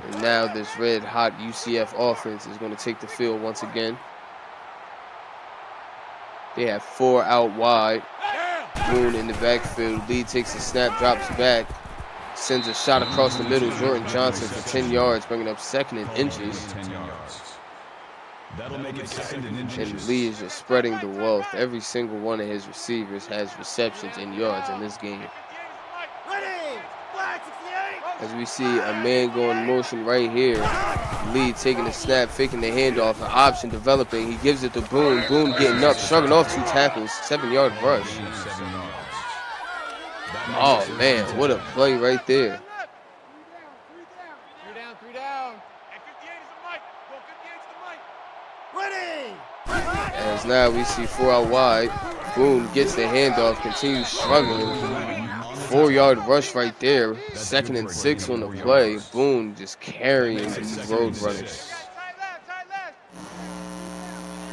And now this red-hot UCF offense is going to take the field once again. They have 4 out wide. Boone in the backfield. Lee takes a snap, drops back, sends a shot across the middle. Jordan Johnson for 10 yards, bringing up 2nd and inches. 10 yards. That'll make it 2nd and inches. And Lee is just spreading the wealth. Every single one of his receivers has receptions and yards in this game. As we see a man going in motion right here. Lee taking a snap, faking the handoff, an option developing. He gives it to Boone. Boone getting up, shrugging off 2 tackles, 7-yard rush. 7 yards. Oh man, what a play right there. 3 down. And 58 is the mic. Go 58 is the mic. Ready. As now we see 4 out wide. Boone gets the handoff, continues struggling. 4-yard rush right there. 2nd and 6 on the play. Boone just carrying these road runners. Tight left.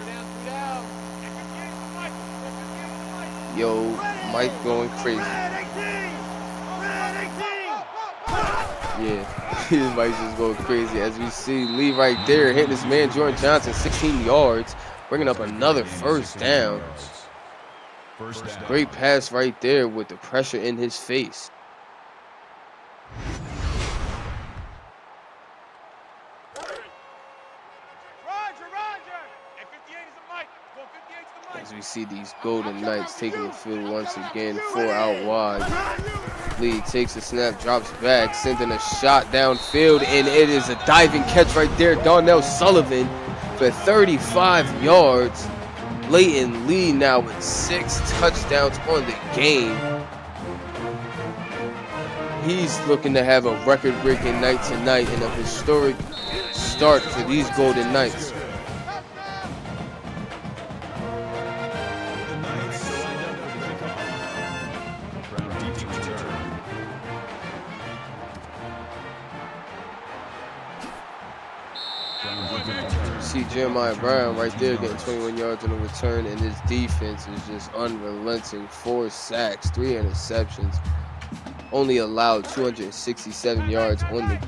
3 down. And 58 is the mic. Go 58 is the mic. Yo, Mike going crazy. Yeah, Mike's just going crazy. As we see Lee right there hitting his man Jordan Johnson 16 yards, bringing up another 1st down. Great pass right there with the pressure in his face. Roger. And 58 is the mic. Go 58 is the mic. As we see these Golden Knights taking the field once again, 4 out wide. Lee takes a snap, drops back, sending a shot downfield, and it is a diving catch right there. Darnell Sullivan for 35 yards. Leighton Lee now with 6 touchdowns on the game. He's looking to have a record-breaking night tonight and a historic start for these Golden Knights. See Jeremiah Brown right there getting 21 yards on the return, and his defense is just unrelenting. 4 sacks, 3 interceptions, only allowed 267 yards on the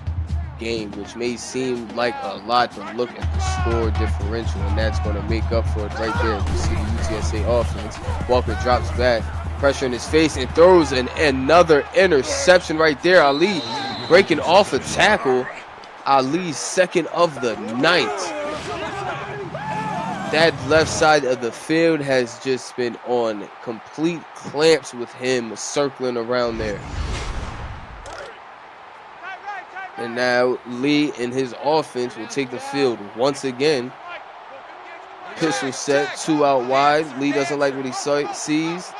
game, which may seem like a lot, but look at the score differential, and that's going to make up for it right there. You see the UTSA offense. Walker drops back, pressure in his face, and throws another interception right there. Ali breaking off a tackle. Ali's second of the night. That left side of the field has just been on complete clamps with him circling around there. And now Lee and his offense will take the field once again. Pistol set, 2 out wide. Lee doesn't like what he sees.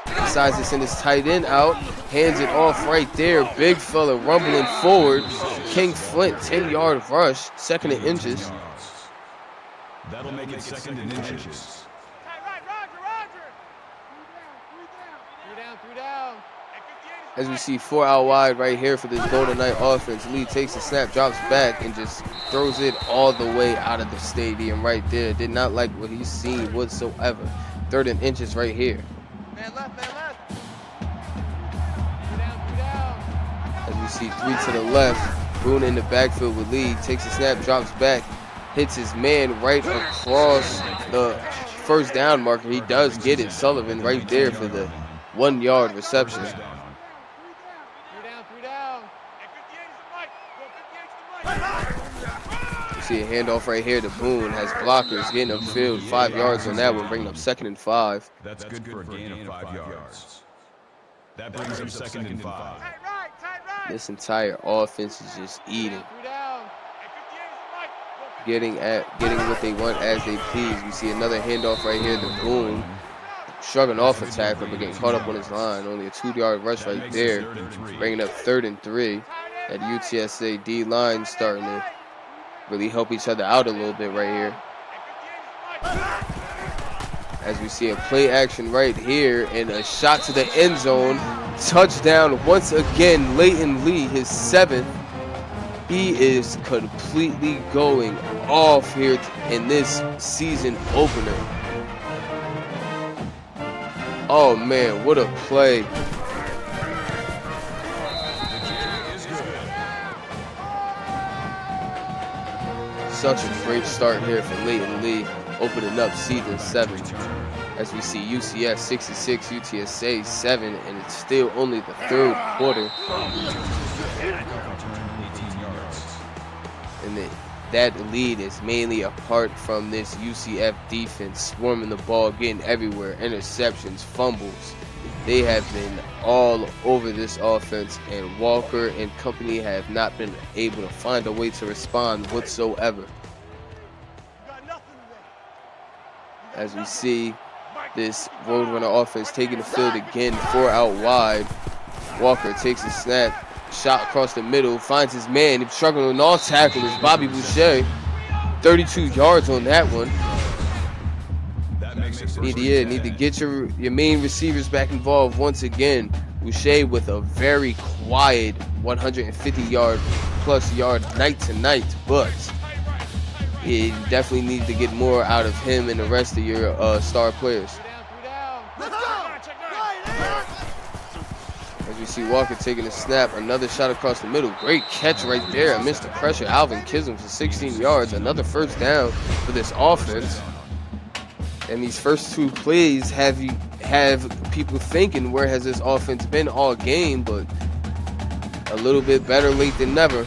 Decides to send his tight end out. Hands it off right there. Big fella rumbling forward. King Flint, 10-yard rush. Second and inches. That'll make it 2nd and inches. Three down. As we see 4 out wide right here for this Golden Knight offense. Lee takes the snap, drops back, and just throws it all the way out of the stadium right there. Did not like what he's seen whatsoever. 3rd and inches right here. Man left. Three down. As we see 3 to the left. Boone in the backfield with Lee. Takes the snap, drops back. Hits his man right across the first down marker. He does get it. Sullivan right there for the 1-yard reception. Three down. You see a handoff right here to Boone. Has blockers getting upfield. 5 yards on that one, bringing up 2nd and 5. That's good for a gain of 5 yards. That brings up 2nd and 5. Tight right. This entire offense is just eating. Three down. Getting what they want as they please. We see another handoff right here to Boone. Shrugging off a tackle, but getting caught up on his line. Only a 2-yard rush right there. Bringing up 3rd and 3. That UTSA D-line starting to really help each other out a little bit right here. As we see a play action right here and a shot to the end zone. Touchdown once again, Leighton Lee, his 7th. He is completely going off here in this season opener. Oh man, what a play. Such a great start here for Leighton Lee, opening up season 7. As we see UCF 66, UTSA 7, and it's still only the 3rd quarter. And that lead is mainly apart from this UCF defense swarming the ball, getting everywhere, interceptions, fumbles. They have been all over this offense, and Walker and company have not been able to find a way to respond whatsoever. As we see this Roadrunner offense taking the field again, 4 out wide. Walker takes a snap, shot across the middle, finds his man. He's struggling with all tacklers. Bobby Boucher, 32 yards on that one. Need to get your main receivers back involved once again. Boucher with a very quiet 150-plus yard night tonight, but you definitely need to get more out of him and the rest of your star players. As we see Walker taking a snap, another shot across the middle. Great catch right there amidst the pressure. Alvin Kism for 16 yards. Another first down for this offense. And these first 2 plays have people thinking, where has this offense been all game? But a little bit better late than never.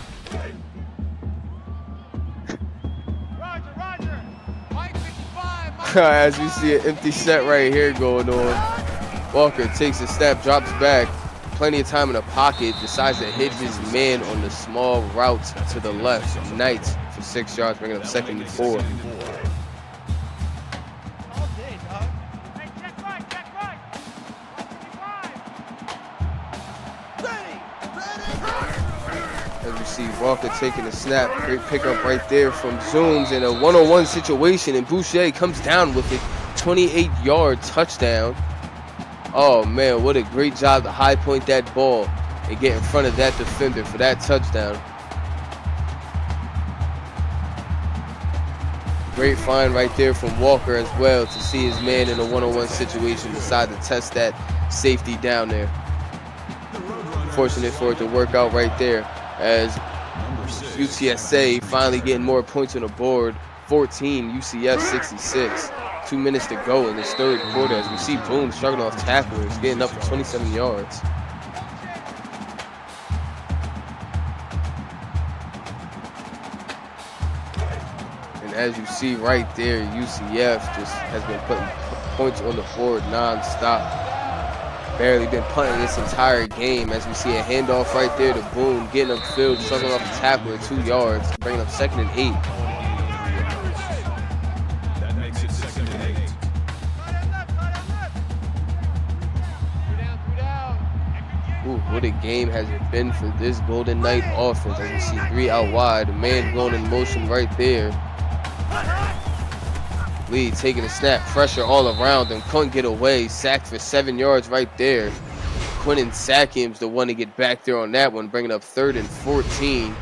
As we see an empty set right here going on. Walker takes a snap, drops back. Plenty of time in the pocket. Decides to hit his man on the small route to the left. Knight for 6 yards, bringing up 2nd and 4. As we see Walker taking a snap, great pickup right there from Zooms in a 1-on-1 situation, and Boucher comes down with it, 28-yard touchdown. Oh man, what a great job to high point that ball and get in front of that defender for that touchdown. Great find right there from Walker as well to see his man in a 1-on-1 situation, decide to test that safety down there. Fortunate for it to work out right there, as UTSA finally getting more points on the board. 14, UCF 66. 2 minutes to go in this third quarter as we see Boone struggling off tacklers, getting up for 27 yards. And as you see right there, UCF just has been putting points on the board non-stop. Barely been punting this entire game as we see a handoff right there to Boone, getting upfield, struggling off the tackler 2 yards, bringing up 2nd and 8. That makes it 2nd and 8. Ooh, what a game has it been for this Golden Knight offense. As you see 3 out wide, a man going in motion right there. Lee taking a snap, pressure all around him, couldn't get away, sacked for 7 yards right there. Quinton Sackham's the one to get back there on that one, bringing up 3rd and 14.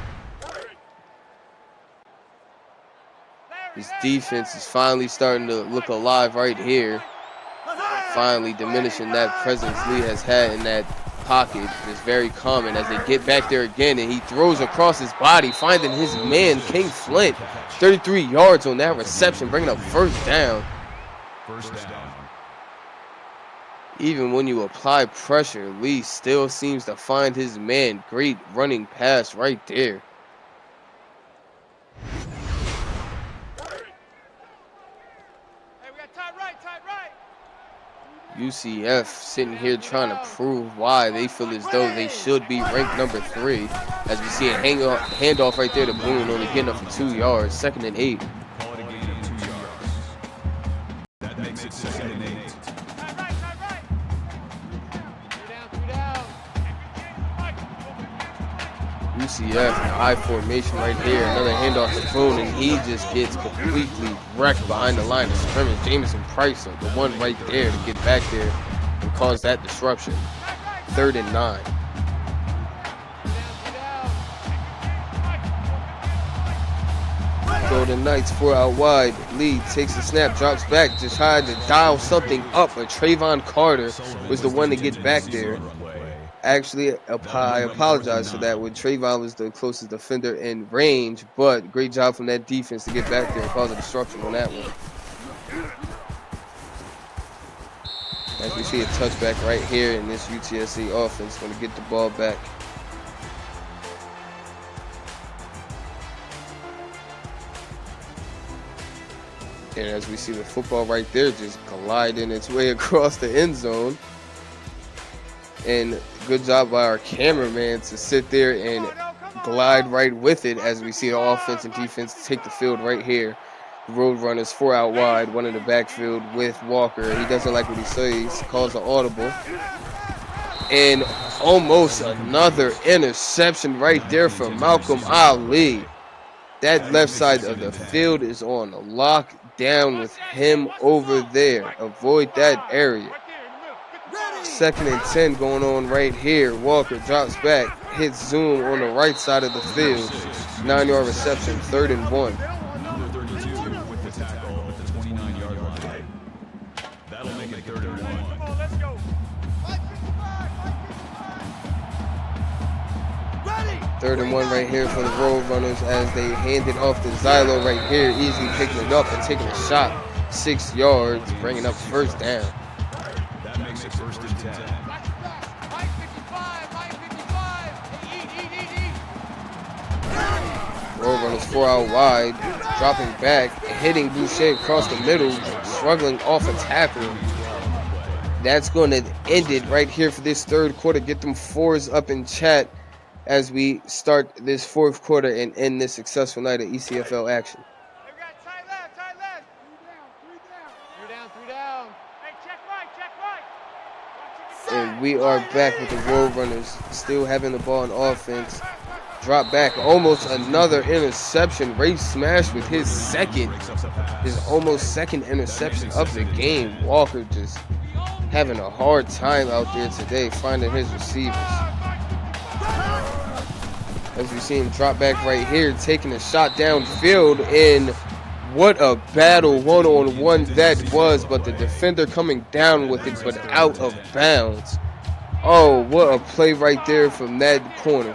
His defense is finally starting to look alive right here. Finally diminishing that presence Lee has had in that pocket. Is very common as they get back there again, and he throws across his body, finding his man, King Flint. 33 yards on that reception, bringing up 1st down. First down. Even when you apply pressure, Lee still seems to find his man. Great running pass right there. UCF sitting here trying to prove why they feel as though they should be ranked number 3. As we see a handoff right there to Boone, only getting up for 2 yards, 2nd and 8. Call it a gain of 2 yards. That makes it 2nd and 8. UCF in the I formation right here. Another handoff to Boone, and he just gets completely wrecked behind the line of scrimmage. Jamison Price, the one right there to get back there and cause that disruption. 3rd and 9. Golden Knights 4 out wide. Lee takes a snap, drops back, just tried to dial something up, but Trayvon Carter was the one to get back there. Actually, I apologize for that. When Trayvon was the closest defender in range, but great job from that defense to get back there and cause a disruption on that one. As we see a touchback right here, in this UTSA offense going to get the ball back. And as we see the football right there just gliding its way across the end zone. And good job by our cameraman to sit there and glide right with it as we see the offense and defense take the field right here. Road runners 4 out wide, one in the backfield with Walker. He doesn't like what he says, calls an audible. And almost another interception right there from Malcolm Ali. That left side of the field is on lockdown with him over there. Avoid that area. 2nd and 10 going on right here. Walker drops back, hits Zoom on the right side of the field. 9-yard reception, 3rd and 1. Number 32 with the tackle at the 29-yard line. That'll make it 3rd and 1. Let's go. 3rd and 1 right here for the Road Runners as they hand it off to Zylo right here, easily picking it up and taking a shot. 6 yards, bringing up 1st down. That makes it 1st and 10. Road Runners 4 out wide, dropping back, hitting Boucher across the middle, struggling off a tackle. That's going to end it right here for this 3rd quarter. Get them 4s up in chat as we start this 4th quarter and end this successful night of ECFL action. And we are back with the Road Runners still having the ball in offense. Drop back, almost another interception. Ray Smash with his almost second interception of the game. Walker just having a hard time out there today finding his receivers. As we see him drop back right here, taking a shot downfield, and what a battle one-on-one that was, but the defender coming down with it, but out of bounds. Oh, what a play right there from that corner.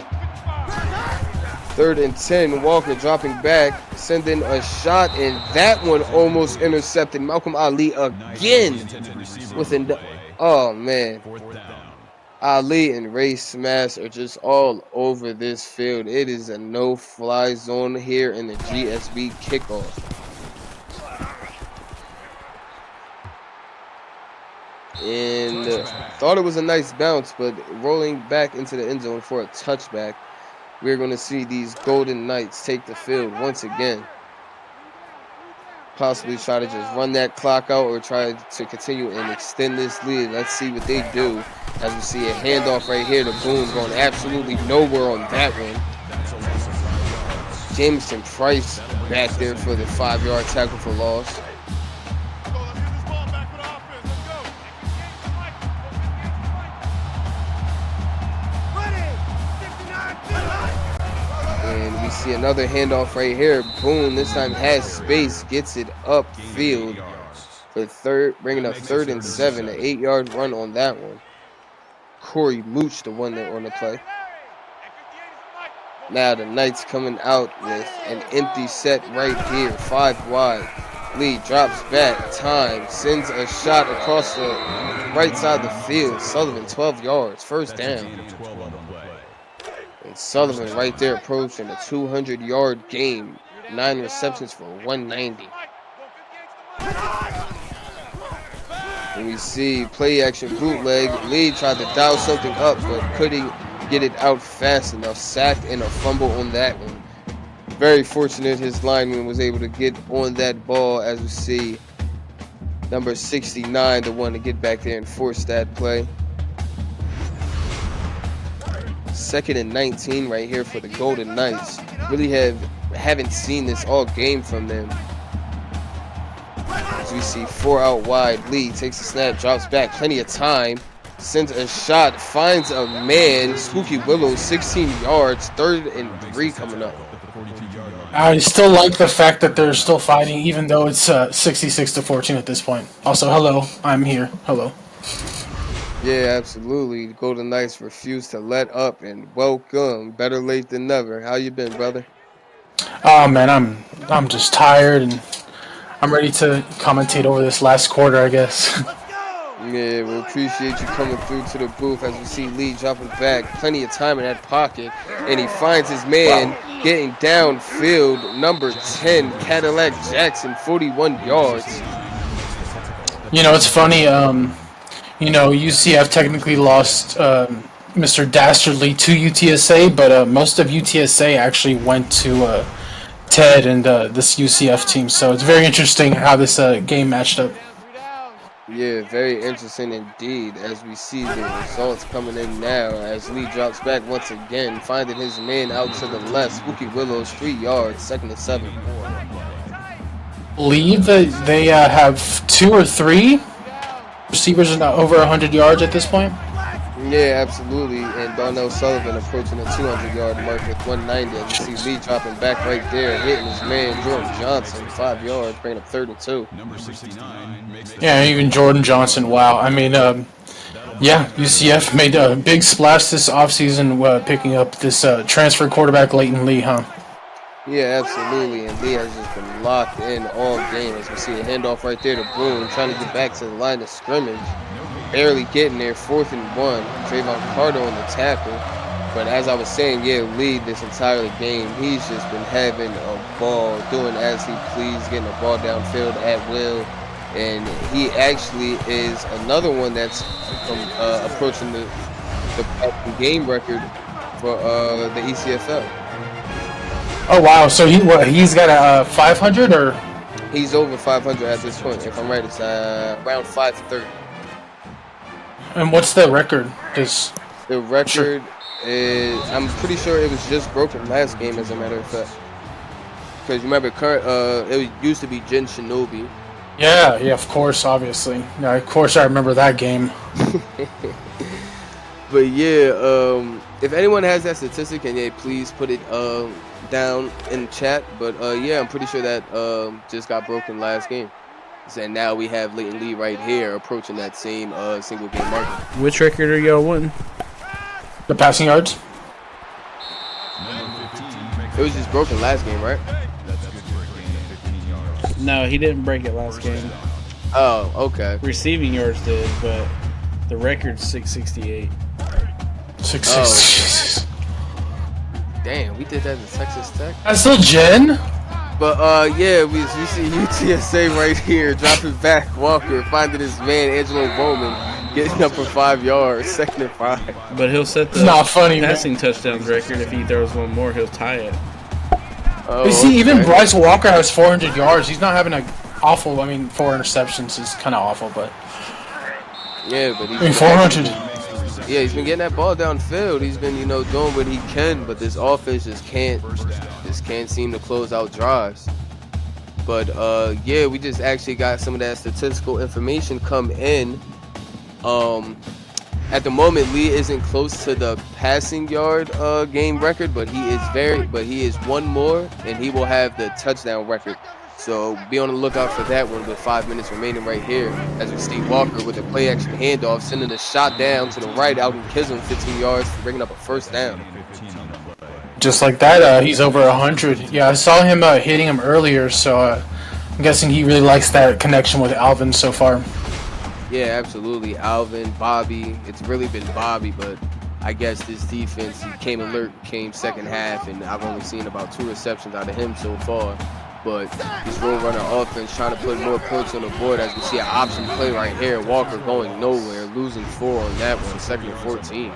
3rd and 10. Walker dropping back, sending a shot, and that one almost intercepted. Malcolm Ali again with an. Oh man, Ali and Ray Smash are just all over this field. It is a no-fly zone here in the GSB kickoff. And thought it was a nice bounce, but rolling back into the end zone for a touchback. We're going to see these Golden Knights take the field once again. Possibly try to just run that clock out or try to continue and extend this lead. Let's see what they do. As we see a handoff right here to Boone, going absolutely nowhere on that one. Jameson Price back there for the 5-yard tackle for loss. And we see another handoff right here. Boone this time has space, gets it upfield for third, bringing up 3rd and 7, an 8-yard run on that one. Corey Mooch, the one that on the play. Now the Knights coming out with an empty set right here, 5 wide. Lee drops back, time, sends a shot across the right side of the field. Sullivan, 12 yards, 1st down. And Sullivan right there approaching a 200-yard game, 9 receptions for 190. And we see play action bootleg. Lee tried to dial something up, but couldn't get it out fast enough. Sacked and a fumble on that one. Very fortunate his lineman was able to get on that ball, as we see number 69, the one to get back there and force that play. 2nd and 19 right here for the Golden Knights. Really haven't seen this all game from them. As we see 4 out wide, Lee takes a snap, drops back, plenty of time, sends a shot, finds a man, Spooky Willow, 16 yards, 3rd and 3 coming up. I still like the fact that they're still fighting, even though it's 66-14 at this point. Also, hello, I'm here. Hello. Yeah, absolutely. The Golden Knights refuse to let up, and welcome. Better late than never. How you been, brother? Oh man, I'm just tired and I'm ready to commentate over this last quarter, I guess. Yeah, we appreciate you coming through to the booth as we see Lee dropping back. Plenty of time in that pocket, and he finds his man getting downfield. Number 10, Cadillac Jackson, 41 yards. You know, it's funny. UCF technically lost Mr. Dastardly to UTSA, but most of UTSA actually went to Ted and this UCF team. So it's very interesting how this game matched up. Yeah, very interesting indeed as we see the results coming in now as Lee drops back once again, finding his man out to the left. Spooky Willows, 3 yards, 2nd and 7. Believe that they have 2 or 3 receivers in over 100 yards at this point. Yeah, absolutely. And Darnell Sullivan approaching the 200-yard mark with 190. As you see Lee dropping back right there, hitting his man Jordan Johnson, 5 yards, bringing up 3rd and 2. Number 69 makes the Yeah, even Jordan Johnson. Wow. I mean, UCF made a big splash this offseason picking up this transfer quarterback Leighton Lee, huh? Yeah, absolutely. And Lee has just been locked in all game. As we see a handoff right there to Boone, trying to get back to the line of scrimmage. Barely getting there, 4th and 1. Trayvon Carter on the tackle. But as I was saying, yeah, Lee this entire game, he's just been having a ball, doing as he please, getting the ball downfield at will. And he actually is another one that's approaching the game record for the ECFL. Oh wow! So he's got a 500 or? He's over 500 at this point. If I'm right, it's around 530. And what's the record? The record is, I'm pretty sure it was just broken last game, as a matter of fact. Because you remember, it used to be Jen Shinobi. Yeah, of course, obviously. Yeah, of course I remember that game. But yeah, if anyone has that statistic, can they please put it down in the chat? But yeah, I'm pretty sure that just got broken last game. And now we have Leighton Lee right here approaching that same single game marker. Which record are y'all wanting? The passing yards? It was just broken last game, right? That's good for a gain of 15 yards. No, he didn't break it last game. Oh, okay. Receiving yards did, but the record's 668. 660. Damn, we did that in Texas Tech. That's still Jen. But yeah, we see UTSA right here dropping back. Walker finding his man Angelo Bowman getting up for 5 yards, 2nd and 5. But he'll set the It's not funny, man. passing touchdowns record. If he throws one more, he'll tie it. Oh, You see, even okay. Bryce Walker has 400 yards. He's not having a awful. I mean, 4 interceptions is kind of awful, but Yeah, but he's I mean, 400. Yeah, he's been getting that ball downfield. He's been, doing what he can, but this offense just can't seem to close out drives. But yeah, we just actually got some of that statistical information come in. At the moment, Lee isn't close to the passing yard game record, but he is one more, and he will have the touchdown record. So be on the lookout for that one with 5 minutes remaining right here. As we see Walker with a play action handoff, sending a shot down to the right out in Kism, 15 yards, bringing up a first down. Just like that, he's over 100. Yeah, I saw him hitting him earlier, so I'm guessing he really likes that connection with Alvin so far. Yeah, absolutely. Alvin, Bobby. It's really been Bobby, but I guess this defense, he came second half, and I've only seen about 2 receptions out of him so far. But this road runner offense trying to put more points on the board as we see an option play right here. Walker going nowhere, losing 4 on that one, 2nd and 14.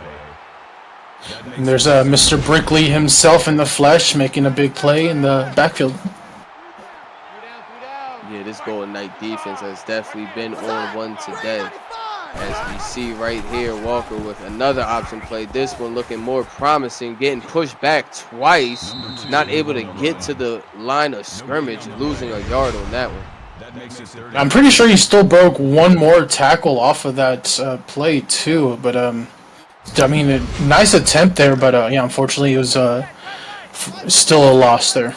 And there's Mr. Brickley himself in the flesh making a big play in the backfield. Yeah, this Golden Knight defense has definitely been on one today. As we see right here, Walker with another option play. This one looking more promising, getting pushed back twice, not able to get to the line of scrimmage, losing a yard on that one. I'm pretty sure he still broke one more tackle off of that play too. But I mean, a nice attempt there, but yeah, unfortunately, it was still a loss there.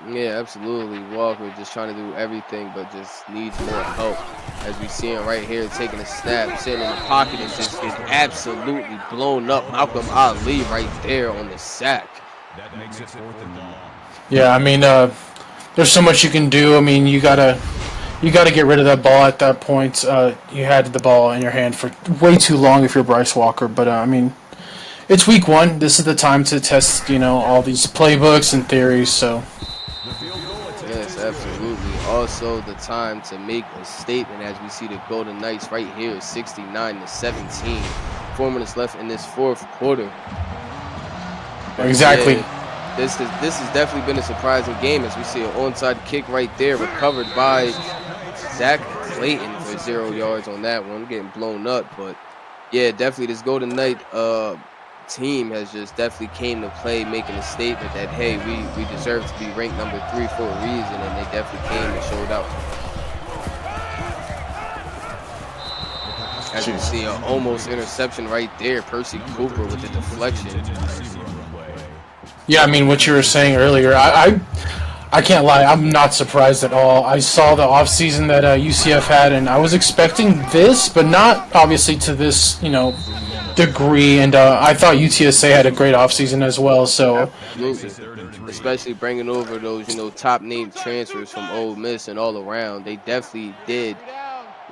Yeah, absolutely. Walker just trying to do everything, but just needs more help. As we see him right here taking a snap, sitting in the pocket, and just get absolutely blown up. Malcolm Ali right there on the sack. That makes it 4th and long. Yeah, I mean, there's so much you can do. I mean, you gotta get rid of that ball at that point. You had the ball in your hand for way too long if you're Bryce Walker, but I mean, it's week 1. This is the time to test, all these playbooks and theories. So. Yes, absolutely. Also, the time to make a statement as we see the Golden Knights right here, 69-17. 4 minutes left in this 4th quarter. Exactly. Yeah, this has definitely been a surprising game as we see an onside kick right there, recovered by Zach Clayton for 0 yards on that one, getting blown up. But yeah, definitely this Golden Knight team has just definitely came to play, making a statement that, hey, we deserve to be ranked number 3 for a reason, and they definitely came and showed out. As you see, an almost interception right there, Percy Cooper with the deflection. Yeah, I mean, what you were saying earlier, I can't lie, I'm not surprised at all. I saw the offseason that UCF had, and I was expecting this, but not obviously to this, degree, and I thought UTSA had a great offseason as well, so. Absolutely. Especially bringing over those, top name transfers from Ole Miss and all around. They definitely did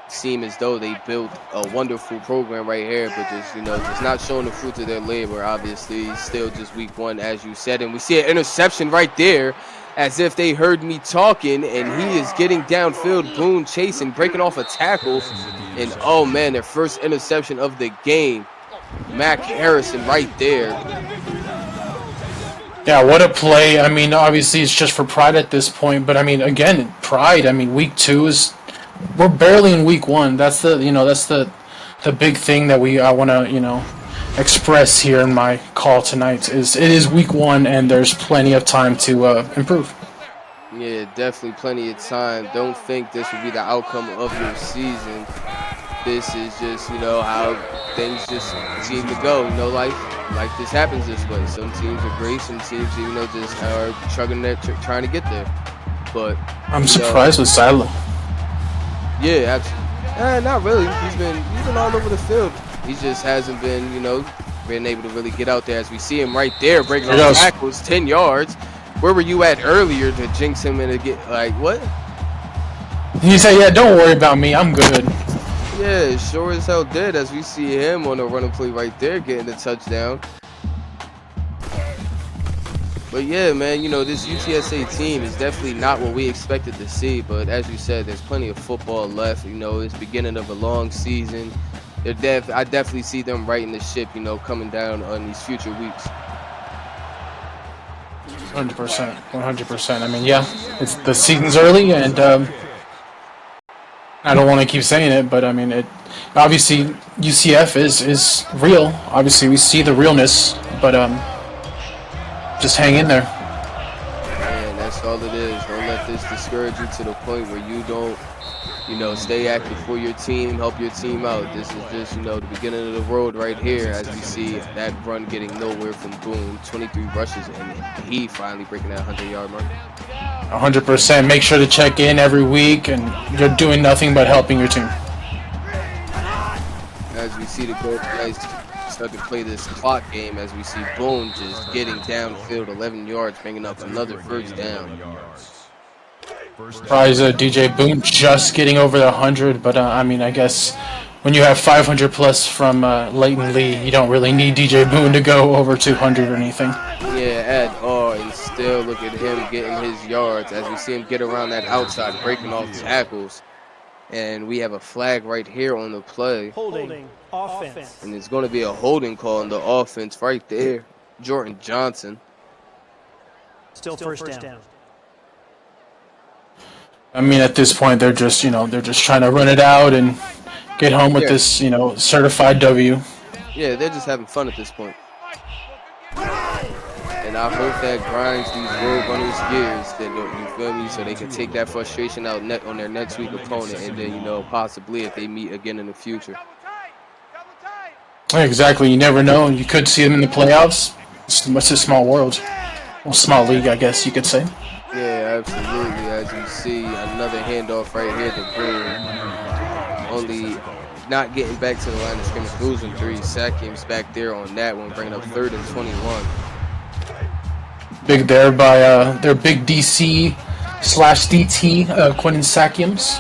seem as though they built a wonderful program right here, but just not showing the fruits of their labor, obviously. Still just week 1, as you said, and we see an interception right there, as if they heard me talking, and he is getting downfield, Boone chasing, breaking off a tackle, and oh man, their first interception of the game. Mac Harrison right there. Yeah, what a play. I mean, obviously it's just for pride at this point, but I mean, again, pride. I mean, week 2 is, we're barely in week 1. That's the big thing that I want to, express here in my call tonight is it is week 1 and there's plenty of time to improve. Yeah, definitely plenty of time. Don't think this will be the outcome of your season. This is just, how things just seem to go. Life just happens this way. Some teams are great, some teams, just are chugging there, trying to get there. But I'm surprised with Silo. Yeah, absolutely. Not really. He's been all over the field. He just hasn't been, been able to really get out there, as we see him right there breaking There off goes. tackles 10 yards. Where were you at earlier to jinx him and to get, like, what? He said, "Yeah, don't worry about me. I'm good." Yeah, sure as hell did, as we see him on a running play right there getting the touchdown. But yeah, man, you know, this UTSA team is definitely not what we expected to see. But as you said, there's plenty of football left. You know, it's beginning of a long season. I definitely see them righting the ship, you know, coming down on these future weeks. 100%, 100%. I mean, yeah, it's the season's early, and I don't want to keep saying it, but I mean, it obviously UCF is real. Obviously, we see the realness, but just hang in there. And that's all it is. Don't let this discourage you to the point where you don't, you know, stay active for your team, help your team out. This is just, you know, the beginning of the road right here, as we see that run getting nowhere from Boone. 23 rushes, and he finally breaking that 100-yard mark. 100%. Make sure to check in every week, and you're doing nothing but helping your team. As we see the Gold Knights start to play this clock game, as we see Boone just getting downfield 11 yards, bringing up another first down. First down. DJ Boone just getting over the 100, but I mean, I guess when you have 500 plus from Leighton Lee, you don't really need DJ Boone to go over 200 or anything. Yeah, at all, and still look at him getting his yards as we see him get around that outside, breaking off tackles. And we have a flag right here on the play. Holding. Offense. And it's going to be a holding call on the offense right there. Jordan Johnson. Still first down. I mean, at this point, they're just, you know, they're just trying to run it out and get home with this, you know, certified W. Yeah, they're just having fun at this point. And I hope that grinds these road runners' gears, that, you feel me, so they can take that frustration out on their next week opponent, and then, you know, possibly if they meet again in the future. Exactly. You never know. You could see them in the playoffs. It's a small world. Well, small league, I guess you could say. Yeah, absolutely. As you see, another handoff right here to Boone. Only not getting back to the line of scrimmage, losing 3. Sack games back there on that one, bringing up 3rd and 21. Big there by their big DC / DT, Quentin Sakiums.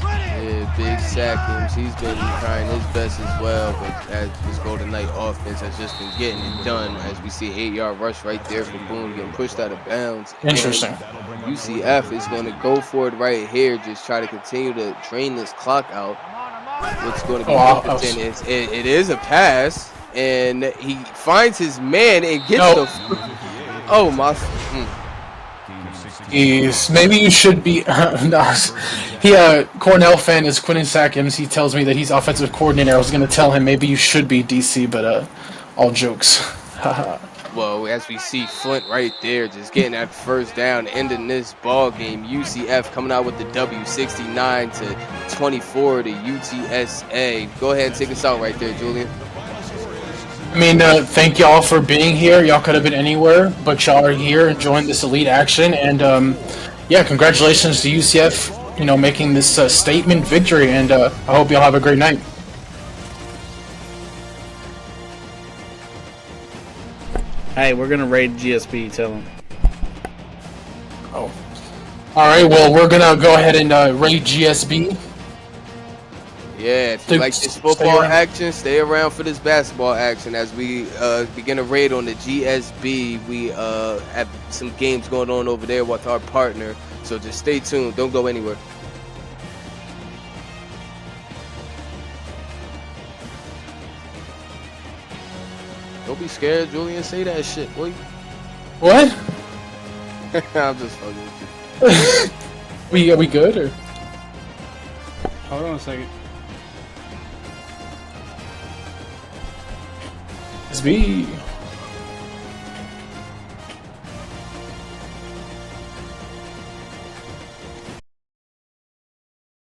Yeah, big Sackums. He's been trying his best as well, but as this Golden Knight offense has just been getting it done, as we see 8-yard rush right there for Boone getting pushed out of bounds. Interesting. And UCF is going to go for it right here, just try to continue to drain this clock out. What's going to be interesting is it is a pass, and he finds his man and gets the. Oh my! Maybe you should be. No, Cornell fan is Quentin Sackums. He tells me that he's offensive coordinator. I was going to tell him maybe you should be DC, but all jokes. Well, as we see Flint right there, just getting that first down, ending this ball game. UCF coming out with the W, 69-24 to UTSA. Go ahead and take us out right there, Julian. I mean, thank y'all for being here. Y'all could have been anywhere, but y'all are here enjoying this elite action. And yeah, congratulations to UCF, you know, making this statement victory. And I hope y'all have a great night. Hey, we're gonna raid GSP. Tell them. Oh. All right. Well, we're gonna go ahead and raid GSB. Yeah, if you like this football action, stay around for this basketball action as we begin a raid on the GSB. We have some games going on over there with our partner, so just stay tuned. Don't go anywhere. Don't be scared, Julian. Say that shit, boy. What? I'm just fucking with you. Are we good or? Hold on a second. SB.